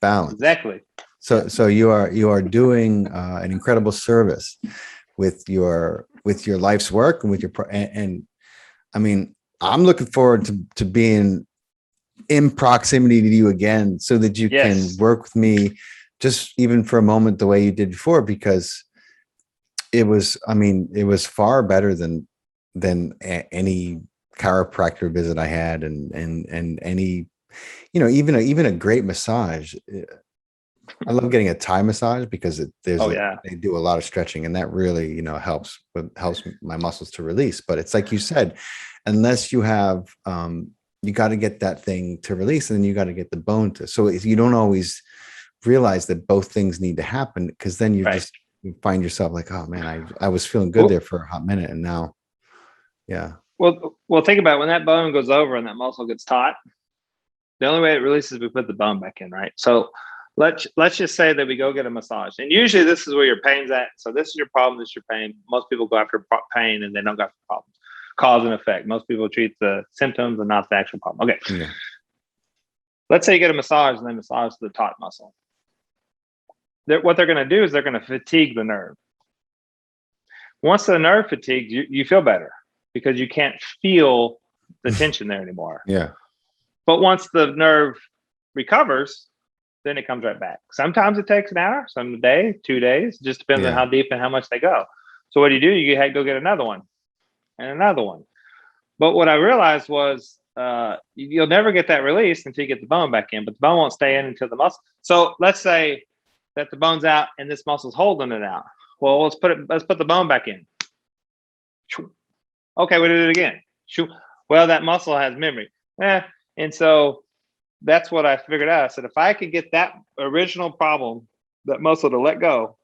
balance. Exactly. So you are doing an incredible service with your life's work and with your and I mean, I'm looking forward to being in proximity to you again so that you can work with me just even for a moment the way you did before, because it was far better than any chiropractor visit I had, and any, even a great massage. I love getting a Thai massage because they do a lot of stretching, and that really, helps my muscles to release. But it's like you said, unless you have, you got to get that thing to release, and then you got to get the bone to. So you don't always realize that both things need to happen, because then you find yourself like, oh man, I was feeling good there for a hot minute, and now, yeah. Well, think about it. When that bone goes over and that muscle gets taut, the only way it releases is we put the bone back in, right? So let's just say that we go get a massage, and usually this is where your pain's at. So this is your problem, this is your pain. Most people go after pain and they don't go after problems. Cause and effect. Most people treat the symptoms and not the actual problem. Okay. Yeah. Let's say you get a massage and they massage the taut muscle. What they're going to do is they're going to fatigue the nerve. Once the nerve fatigues, you feel better because you can't feel the tension there anymore. Yeah. But once the nerve recovers, then it comes right back. Sometimes it takes an hour, some a day, 2 days, just depends on how deep and how much they go. So what do? You go get another one and another one. But what I realized was you'll never get that release until you get the bone back in, but the bone won't stay in until the muscle. So let's say that the bone's out and this muscle's holding it out. Well, let's put the bone back in. Okay, we did it again. Well, that muscle has memory. And so that's what I figured out. I said, if I could get that original problem, that muscle to let go,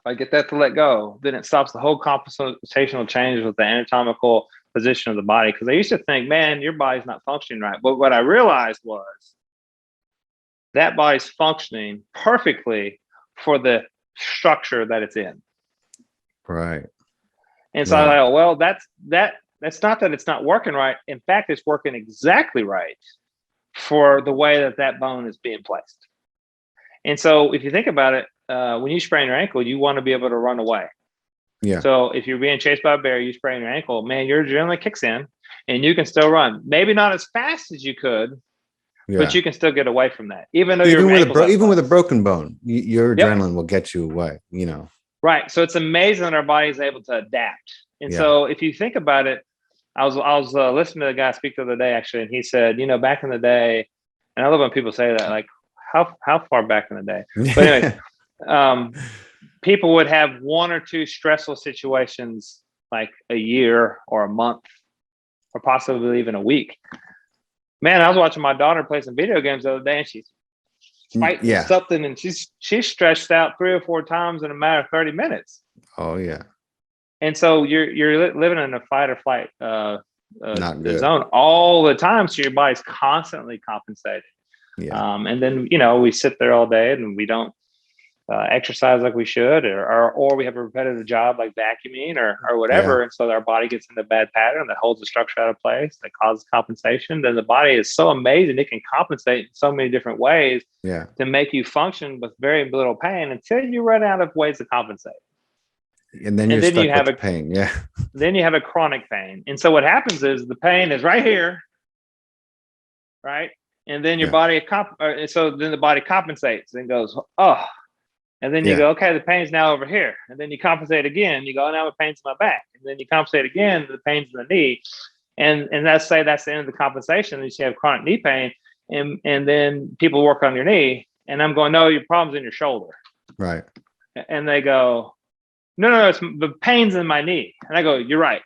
if I get that to let go, then it stops the whole compensational changes with the anatomical position of the body. Because I used to think, man, your body's not functioning right. But what I realized was that body's functioning perfectly for the structure that it's in. Right. And so I thought, well, that's not that it's not working right. In fact, it's working exactly right for the way that bone is being placed. And so if you think about it, when you sprain your ankle, you want to be able to run away. Yeah. So if you're being chased by a bear, you sprain your ankle, man, your adrenaline kicks in and you can still run. Maybe not as fast as you could, but you can still get away from that. Even though even with a broken bone, your adrenaline will get you away, Right. So it's amazing that our body is able to adapt. And so if you think about it, I was listening to the guy speak the other day, actually, and he said, back in the day, and I love when people say that, like, how far back in the day? But anyway, people would have one or two stressful situations like a year or a month or possibly even a week. Man, I was watching my daughter play some video games the other day, and she's fighting something, and she's stretched out 3 or 4 times in a matter of 30 minutes. Oh yeah. And so you're living in a fight or flight zone all the time. So your body's constantly compensating. Yeah. And then, we sit there all day and we don't exercise like we should, or we have a repetitive job like vacuuming or whatever. Yeah. And so our body gets in a bad pattern that holds the structure out of place, that causes compensation. Then the body is so amazing. It can compensate in so many different ways to make you function with very little pain until you run out of ways to compensate. And then you have a pain. Yeah. Then you have a chronic pain. And so what happens is the pain is right here. Right. And then your body, so then the body compensates and goes, oh, and then you go, okay, the pain's now over here. And then you compensate again. You go, now the pain's in my back. And then you compensate again, the pain's in the knee. And that's the end of the compensation. And you have chronic knee pain. And then people work on your knee. And I'm going, no, your problem's in your shoulder. Right. And they go, no, it's the pain's in my knee. And I go, you're right.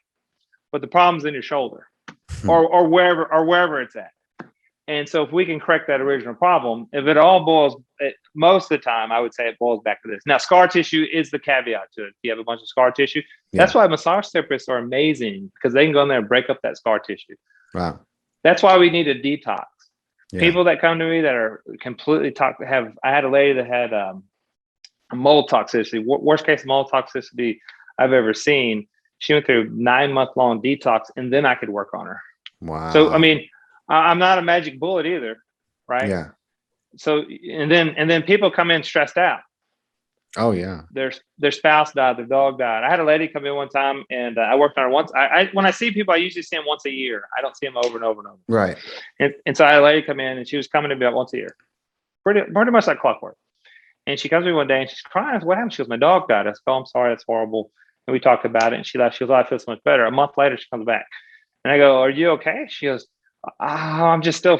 But the problem's in your shoulder or wherever it's at. And so if we can correct that original problem, if it all most of the time, I would say it boils back to this. Now, scar tissue is the caveat to it. If you have a bunch of scar tissue, that's why massage therapists are amazing, because they can go in there and break up that scar tissue. Wow. That's why we need a detox. Yeah. People that come to me that are completely I had a lady that had mold toxicity, worst case mold toxicity I've ever seen. She went through 9-month-long detox, and then I could work on her. Wow. So, I mean, I'm not a magic bullet either, right? Yeah. So, and then people come in stressed out. Oh yeah. Their spouse died, their dog died. I had a lady come in one time, and I worked on her once. When I see people, I usually see them once a year. I don't see them over and over and over. Right. And so I had a lady come in, and she was coming to me about once a year, pretty much like clockwork. And she comes to me one day, and she's crying. I said, what happened? She goes, my dog died. I said, oh, I'm sorry, that's horrible. And we talked about it, and she left. She goes, oh, I feel so much better. A month later, she comes back, and I go, are you okay? She goes, I'm just still,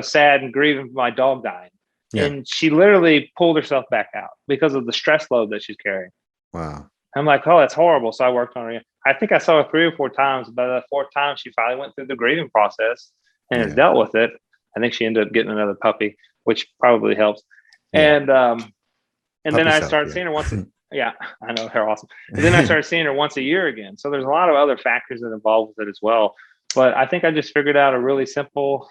sad and grieving for my dog dying. Yeah. And she literally pulled herself back out because of the stress load that she's carrying. Wow. I'm like, oh, that's horrible. So I worked on her. I think I saw her 3 or 4 times. By the 4th time, she finally went through the grieving process and has dealt with it. I think she ended up getting another puppy, which probably helps. Yeah. And then I started seeing her once. Yeah, I know, they're awesome. And then I started seeing her once a year again. So there's a lot of other factors that involve with it as well. But I think I just figured out a really simple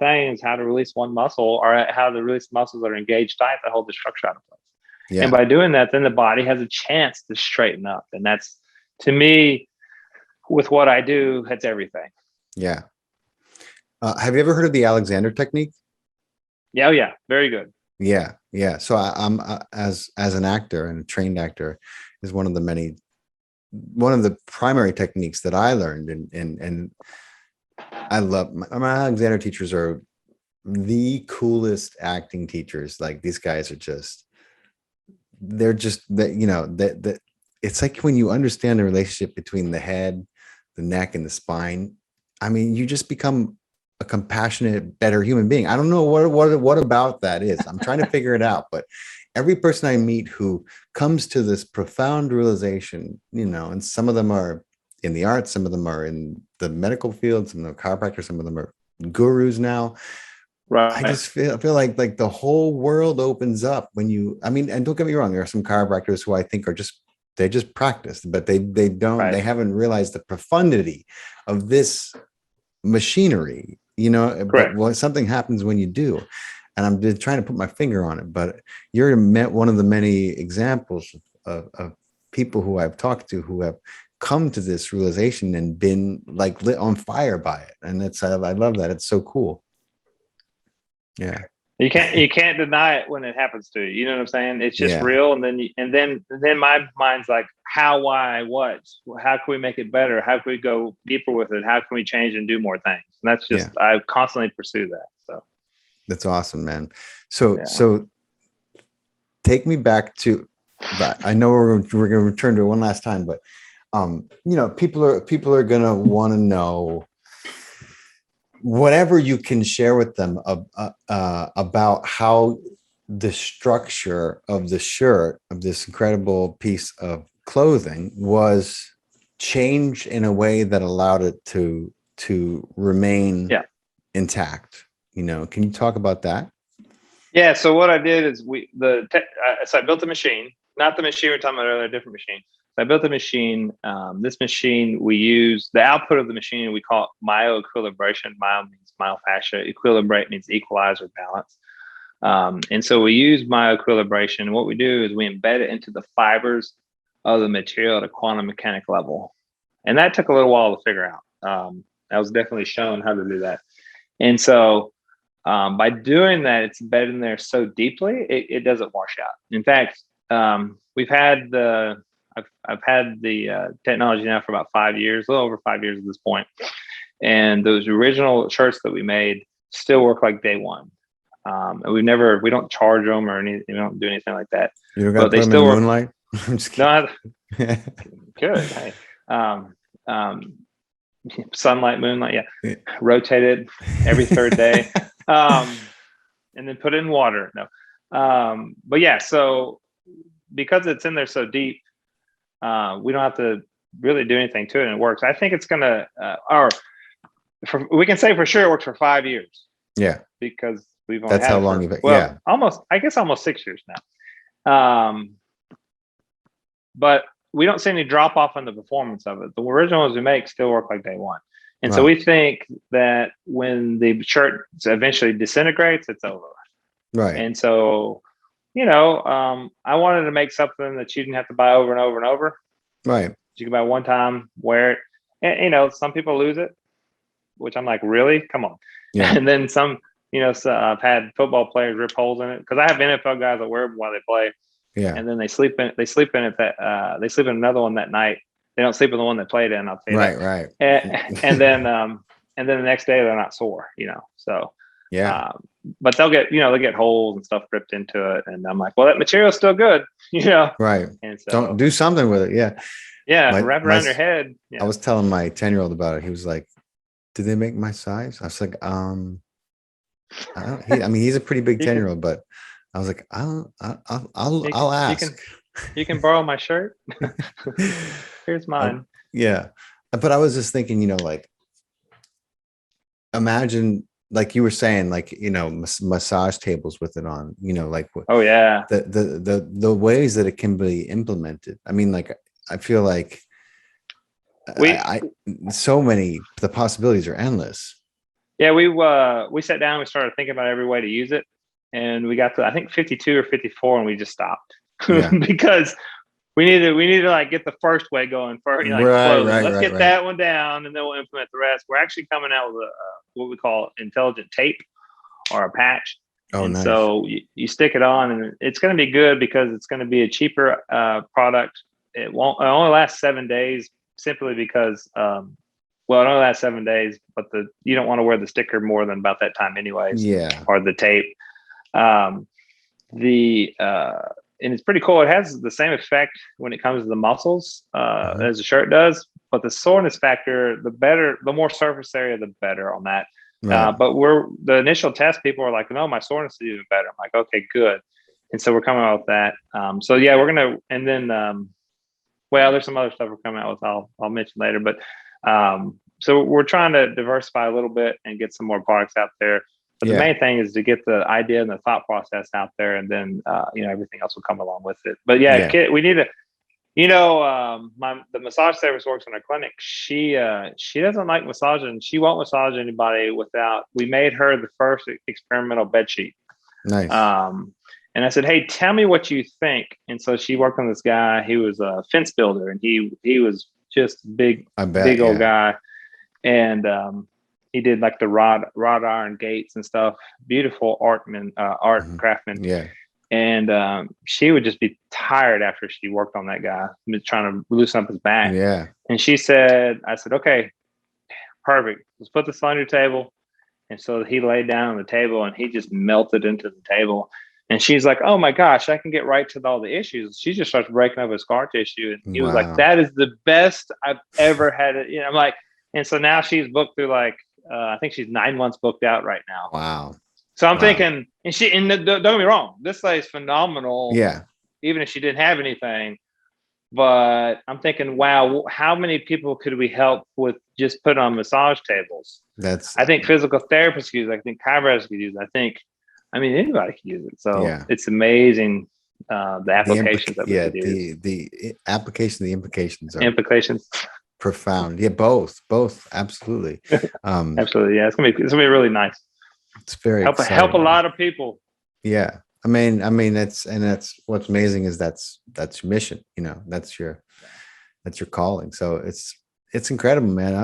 thing is how to release one muscle, or how to release muscles that are engaged tight that hold the structure out of place. Yeah. And by doing that, then the body has a chance to straighten up. And that's, to me, with what I do, that's everything. Yeah. Have you ever heard of the Alexander technique? Yeah. Very good. Yeah. So I'm as an actor and a trained actor, is one of the primary techniques that I learned, and I love my Alexander teachers are the coolest acting teachers. Like these guys are just, they're just that, that it's like when you understand the relationship between the head, the neck, and the spine. I mean, you just become a compassionate, better human being. I don't know what about that is. I'm trying to figure it out, but every person I meet who comes to this profound realization, and some of them are in the arts, some of them are in the medical field, some of them are chiropractors, some of them are gurus now. Right. I just feel like the whole world opens up when and don't get me wrong, there are some chiropractors who I think are they just practice, but they don't, Right. they haven't realized the profundity of this machinery, Correct. but something happens when you do. And I'm just trying to put my finger on it, but you're one of the many examples of people who I've talked to who have come to this realization and been like lit on fire by it. And I love that. It's so cool. Yeah. You can't deny it when it happens to you. You know what I'm saying? It's just real. And then my mind's like, how, why, what? How can we make it better? How can we go deeper with it? How can we change and do more things? And that's just I constantly pursue that. So that's awesome, man. So take me back to, but I know we're going to return to it one last time, but people are going to want to know whatever you can share with them about how the structure of the shirt, of this incredible piece of clothing, was changed in a way that allowed it to remain intact. Can you talk about that? Yeah. So what I did is so I built a machine, not the machine we were talking about earlier, a different machine. I built a machine. This machine, we use the output of the machine. We call it myoequilibration. Myo means myofascia. Equilibrate means equalize or balance. And so we use myoequilibration. And what we do is we embed it into the fibers of the material at a quantum mechanic level. And that took a little while to figure out. I was definitely shown how to do that. And so by doing that, it's embedded in there so deeply, it doesn't wash out. In fact, I've had the technology now for about 5 years, a little over 5 years at this point. And those original shirts that we made still work like day one. And we don't charge them or anything. We don't do anything like that. You don't got to put them in moonlight? I'm just kidding. No, good. Hey, sunlight, moonlight. Yeah. Rotated every third day. And then put it in water. No. But yeah, so because it's in there so deep, we don't have to really do anything to it, and it works. I think it's gonna, we can say for sure it works for 5 years. Yeah, because we've only that's how long you've. almost 6 years now. But we don't see any drop off in the performance of it. The original ones we make still work like day one, and so we think that when the shirt eventually disintegrates, it's over. Right, and so. I wanted to make something that you didn't have to buy over and over and over. Right. You can buy one time, wear it. And, some people lose it, which I'm like, really? Come on. Yeah. And then some, so I've had football players rip holes in it because I have NFL guys that wear them while they play. Yeah. And then they sleep in it. They sleep in another one that night. They don't sleep in the one they played in. I'll tell you that. Right. And then the next day they're not sore, so. Yeah. But they'll get holes and stuff ripped into it. And I'm like, well, that material's still good, Right. And so don't do something with it. Yeah. Yeah. Wrap around your head. Yeah. I was telling my 10-year-old about it. He was like, "Did they make my size?" I was like, he's a pretty big 10-year-old, but I was like, I'll ask. You can borrow my shirt. Here's mine. Yeah. But I was just thinking, imagine, like you were saying, massage tables with it on, oh yeah, the ways that it can be implemented. I mean, I feel like the possibilities are endless. Yeah, we sat down, we started thinking about every way to use it, and we got to I think 52 or 54, and we just stopped because we need to get the first way going first. Let's get that one down, and then we'll implement the rest. We're actually coming out with what we call intelligent tape or a patch. Oh, nice. So you stick it on, and it's going to be good because it's going to be a cheaper product. It only lasts 7 days simply because well, no, that's 7 days, but you don't want to wear the sticker more than about that time anyways. Yeah. Or the tape. And it's pretty cool. It has the same effect when it comes to the muscles as the shirt does, but the soreness factor, the more surface area, the better on that. Right. But the initial test, people are like, no, my soreness is even better. I'm like, okay, good. And so we're coming out with that. So yeah, we're gonna, and then well, there's some other stuff we're coming out with. I'll mention later, but so we're trying to diversify a little bit and get some more products out there. But the main thing is to get the idea and the thought process out there, and then everything else will come along with it. But we need to, the massage therapist works in our clinic. She doesn't like massaging. She won't massage anybody without. We made her the first experimental bed sheet. Nice. And I said, hey, tell me what you think. And so she worked on this guy. He was a fence builder, and he was just big old guy. And he did like the wrought iron gates and stuff. Beautiful art craftsman. Yeah. And she would just be tired after she worked on that guy, trying to loosen up his back. Yeah. And I said, okay, perfect. Let's put this on your table. And so he laid down on the table, and he just melted into the table. And she's like, oh my gosh, I can get right to all the issues. She just starts breaking up his scar tissue. And he was like, that is the best I've ever had. I'm like, and so now she's booked through I think she's 9 months booked out right now. Wow. So I'm thinking, and don't get me wrong, this lady's phenomenal. Yeah. Even if she didn't have anything. But I'm thinking, wow, how many people could we help with just put on massage tables? I think physical therapists could use it. I think chiropractors could use it. Anybody can use it. So it's amazing the applications that we could use. The application, the implications are profound. Yeah, both, absolutely. Absolutely, yeah. It's gonna be really nice. It's very help a lot of people. Yeah, I mean that's what's amazing is that's your mission. That's your calling. So it's incredible, man.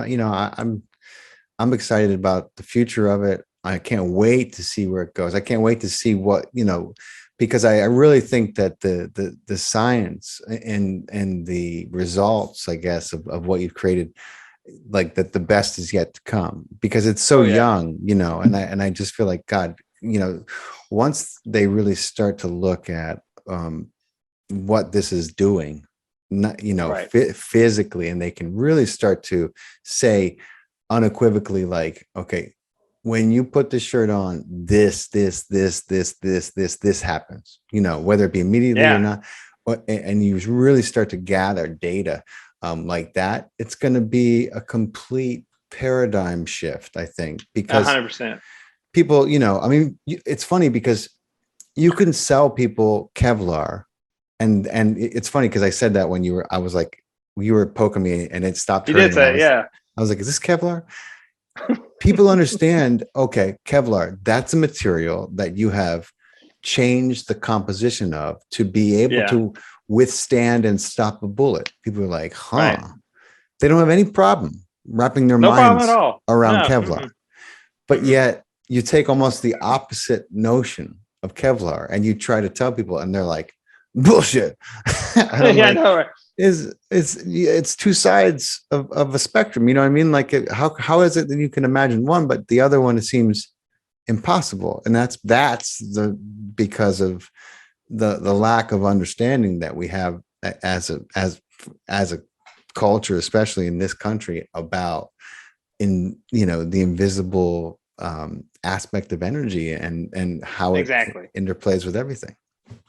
I'm excited about the future of it. I can't wait to see where it goes. I can't wait to see what, because I really think that the science and the results, I guess, of what you've created, like that the best is yet to come, because it's so young, and I just feel like, God, once they really start to look at what this is doing, not, physically, and they can really start to say unequivocally, like, okay, when you put the shirt on, this happens, whether it be immediately or not, and you really start to gather data like that, it's going to be a complete paradigm shift, I think, because 100%. People, it's funny because you can sell people Kevlar, and it's funny because I said that when you were poking me and it stopped. You did say, I was like, is this Kevlar? People understand, okay, Kevlar, that's a material that you have changed the composition of to be able to withstand and stop a bullet. People are like, they don't have any problem wrapping their minds around Kevlar. But yet you take almost the opposite notion of Kevlar and you try to tell people, and they're like, bullshit. I know, right? It's two sides of a spectrum, you know what I mean? Like, how is it that you can imagine one, but the other one, it seems impossible? And that's because of the lack of understanding that we have as a culture, especially in this country, about the invisible aspect of energy and how it interplays with everything.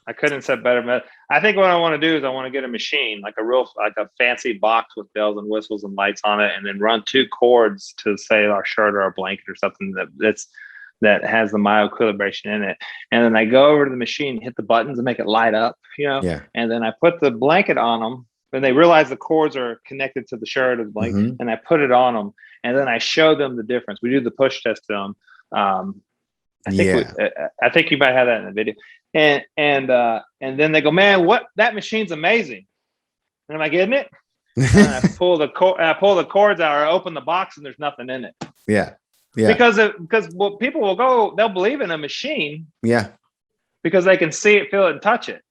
I couldn't say better. I think what I want to do is I want to get a machine, like a fancy box with bells and whistles and lights on it, and then run 2 cords to, say, our shirt or our blanket or something that has the myoequilibration in it. And then I go over to the machine, hit the buttons and make it light up, and then I put the blanket on them, and they realize the cords are connected to the shirt or the blanket, and I put it on them, and then I show them the difference. We do the push test to them. I think you might have that in the video. And then they go, man, that machine's amazing. And am I getting it? And I pull the cords out, or I open the box, and there's nothing in it. Yeah. Because people will go, they'll believe in a machine. Yeah. Because they can see it, feel it, and touch it.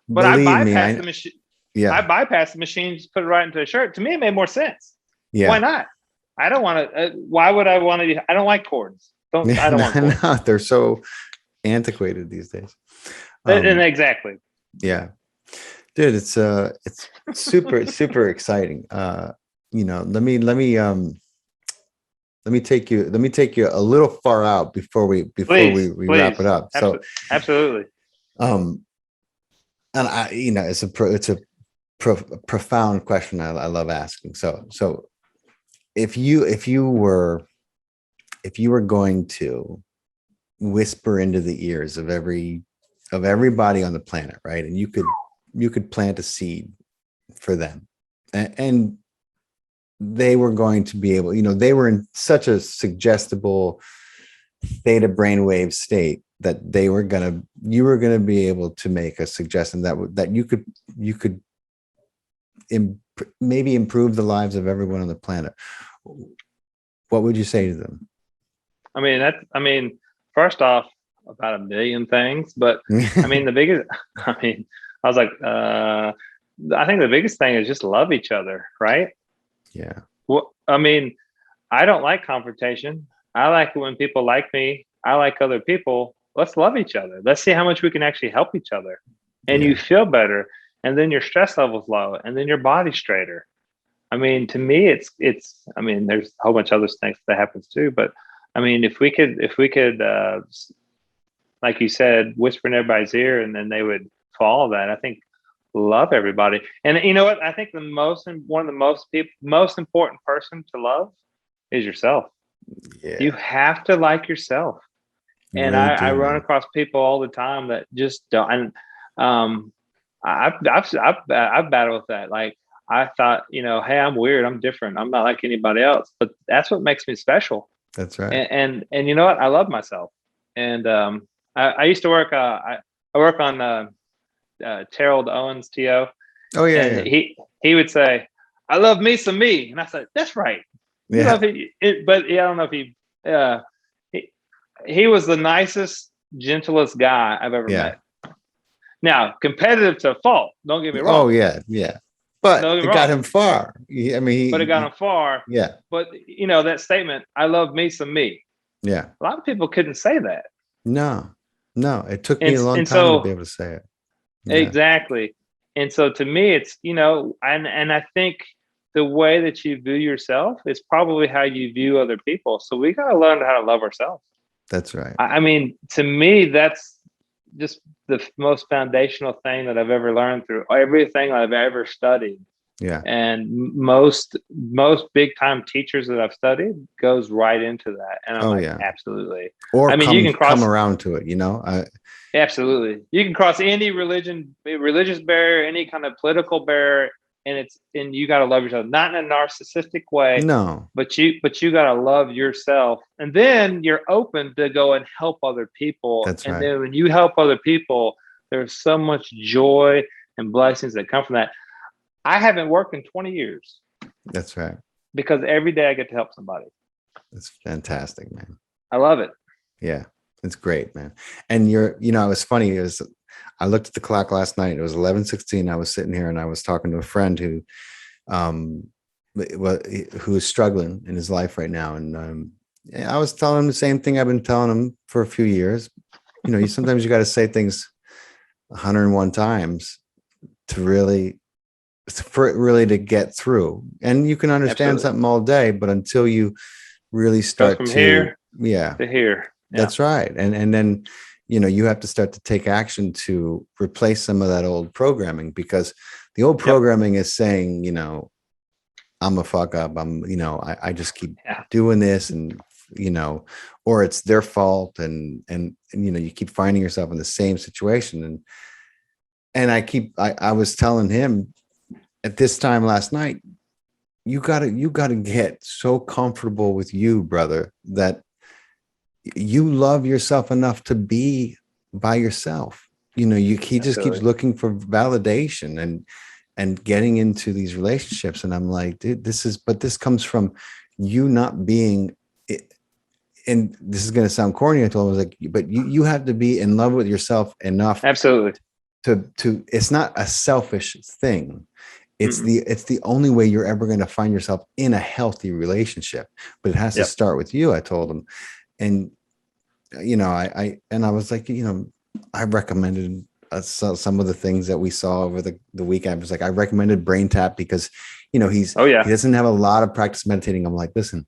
But I bypass the machine. Yeah. I bypass the machine, just put it right into a shirt. To me, it made more sense. Yeah. Why not? I don't want to. Why would I want to? I don't like cords. I don't want cords. No, they're so antiquated these days. And exactly. Yeah, dude, it's super super exciting. Let me take you a little far out before we Please, wrap it up. So Absolutely. and it's a profound question. I love asking. So if you were going to whisper into the ears of everybody on the planet, right? And you could plant a seed for them, and they were going to be able, they were in such a suggestible theta brainwave state that you were gonna be able to make a suggestion that you could maybe improve the lives of everyone on the planet. What would you say to them? I mean, first off, about a million things, but I mean, I was like, I think the biggest thing is just love each other, right? Yeah. Well, I mean, I don't like confrontation. I like it when people like me. I like other people. Let's love each other. Let's see how much we can actually help each other. And you feel better. And then your stress level's low. And then your body's straighter. I mean, to me, it's, I mean, there's a whole bunch of other things that happens too. But I mean, if we could, like you said, whisper in everybody's ear and then they would follow that, I think love everybody. And you know what? I think one of the most important person to love is yourself. Yeah. You have to like yourself. And Really I run across people all the time that just don't. And I've battled with that. Like I thought, hey, I'm weird. I'm different. I'm not like anybody else. But that's what makes me special. That's right. And you know what? I love myself. And I used to work. I work on Terrell Owens TO. Oh yeah. And he would say, "I love me some me," and I said, "That's right." Yeah. But I don't know if he was the nicest, gentlest guy I've ever met. Now, competitive to a fault. Don't get me wrong. Oh yeah. But it got him far. But it got him far. Yeah. But that statement, "I love me some me." Yeah. A lot of people couldn't say that. No. It took me a long time to be able to say it. Yeah. Exactly. And so to me, it's, and I think the way that you view yourself is probably how you view other people. So we got to learn how to love ourselves. That's right. I mean, to me, that's just the most foundational thing that I've ever learned through everything I've ever studied. Yeah. And most big time teachers that I've studied goes right into that. And I'm absolutely. Or you can come around to it, Absolutely. You can cross any religious barrier, any kind of political barrier, and you got to love yourself, not in a narcissistic way. No. But you got to love yourself, and then you're open to go and help other people. That's right. And then when you help other people, there's so much joy and blessings that come from that. I haven't worked in 20 years. That's right. Because every day I get to help somebody. That's fantastic, man. I love it. Yeah. It's great, man. And it was funny. I looked at the clock last night. It was 11:16. I was sitting here and I was talking to a friend who is struggling in his life right now. And I was telling him the same thing I've been telling him for a few years. Sometimes you got to say things 101 times for it really to get through. And you can understand something all day, but until you really start from here to here. That's right. And then, you have to start to take action to replace some of that old programming, because the old programming is saying, I'm a fuck up. I just keep doing this and, or it's their fault. And you keep finding yourself in the same situation. And I was telling him at this time last night, you gotta get so comfortable with you, brother, that you love yourself enough to be by yourself. He just keeps looking for validation and getting into these relationships. And I'm like, dude, this comes from you not being, and this is going to sound corny. I told him, I was like, but you have to be in love with yourself enough. Absolutely. To it's not a selfish thing. It's the only way you're ever going to find yourself in a healthy relationship, but it has to start with you. I told him, and I was like, I recommended some of the things that we saw over the weekend. I was like, I recommended Brain Tap because, he doesn't have a lot of practice meditating. I'm like, listen,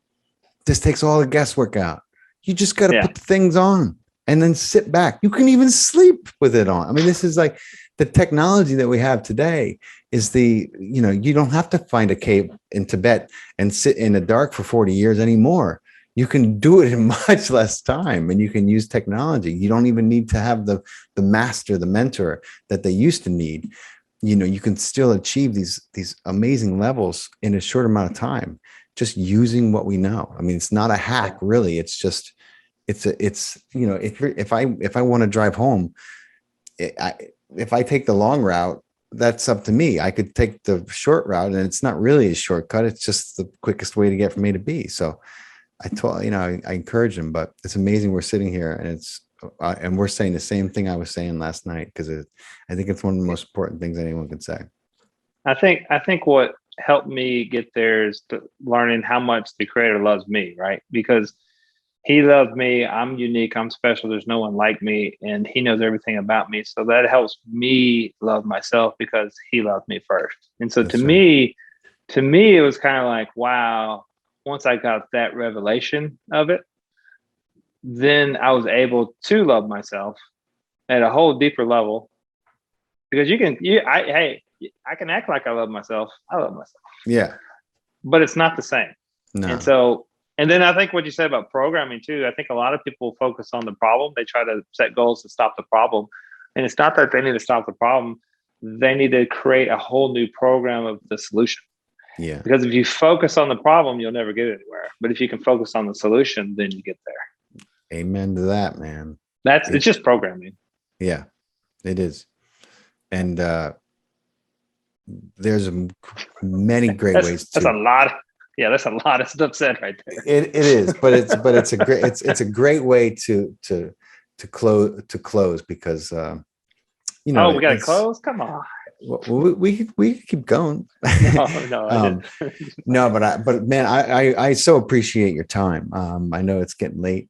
this takes all the guesswork out. You just got to put the things on and then sit back. You can even sleep with it on. I mean, this is like the technology that we have today is you don't have to find a cave in Tibet and sit in the dark for 40 years anymore. You can do it in much less time, and you can use technology. You don't even need to have the master, the mentor that they used to need. You can still achieve these amazing levels in a short amount of time, just using what we know. I mean, it's not a hack, really. It's just, if I want to drive home, if I take the long route, that's up to me. I could take the short route, and it's not really a shortcut. It's just the quickest way to get from A to B. So I encourage him, but it's amazing. We're sitting here and we're saying the same thing I was saying last night, because I think it's one of the most important things anyone can say. I think what helped me get there is learning how much the creator loves me, right? Because he loves me. I'm unique. I'm special. There's no one like me, and he knows everything about me. So that helps me love myself because he loved me first. And so to me, it was kind of like, wow, once I got that revelation of it, then I was able to love myself at a whole deeper level. Because I can act like I love myself. I love myself. Yeah. But it's not the same. No. And then I think what you said about programming too, I think a lot of people focus on the problem. They try to set goals to stop the problem. And it's not that they need to stop the problem. They need to create a whole new program of the solution. Yeah. Because if you focus on the problem, you'll never get anywhere. But if you can focus on the solution, then you get there. Amen to that, man. It's just programming. Yeah, it is. And there's many great ways to. That's a lot. That's a lot of stuff said right there. It is, but it's a great way to close because we got to close. Come on. We keep going. No, I didn't. No, but man, I so appreciate your time. I know it's getting late.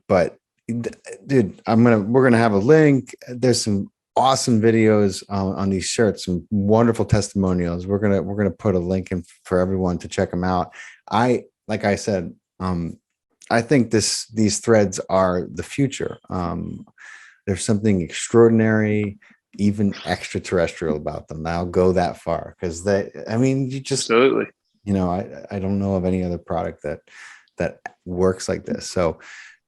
But dude, we're gonna have a link. There's some awesome videos on these shirts, some wonderful testimonials. We're gonna put a link in for everyone to check them out. Like I said, I think these threads are the future. There's something extraordinary, even extraterrestrial about them. I'll go that far because you just absolutely. I don't know of any other product that works like this. So,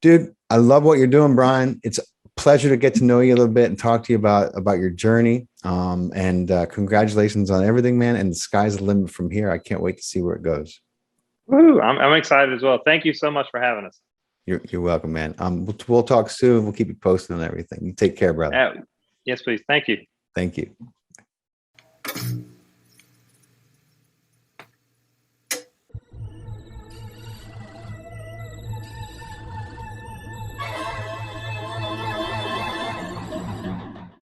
dude, I love what you're doing, Brian. It's a pleasure to get to know you a little bit and talk to you about your journey. And congratulations on everything, man. And the sky's the limit from here. I can't wait to see where it goes. Woo, I'm excited as well. Thank you so much for having us. You're welcome, man. We'll talk soon. We'll keep you posted on everything. You take care, brother. Yes, please. Thank you. Thank you.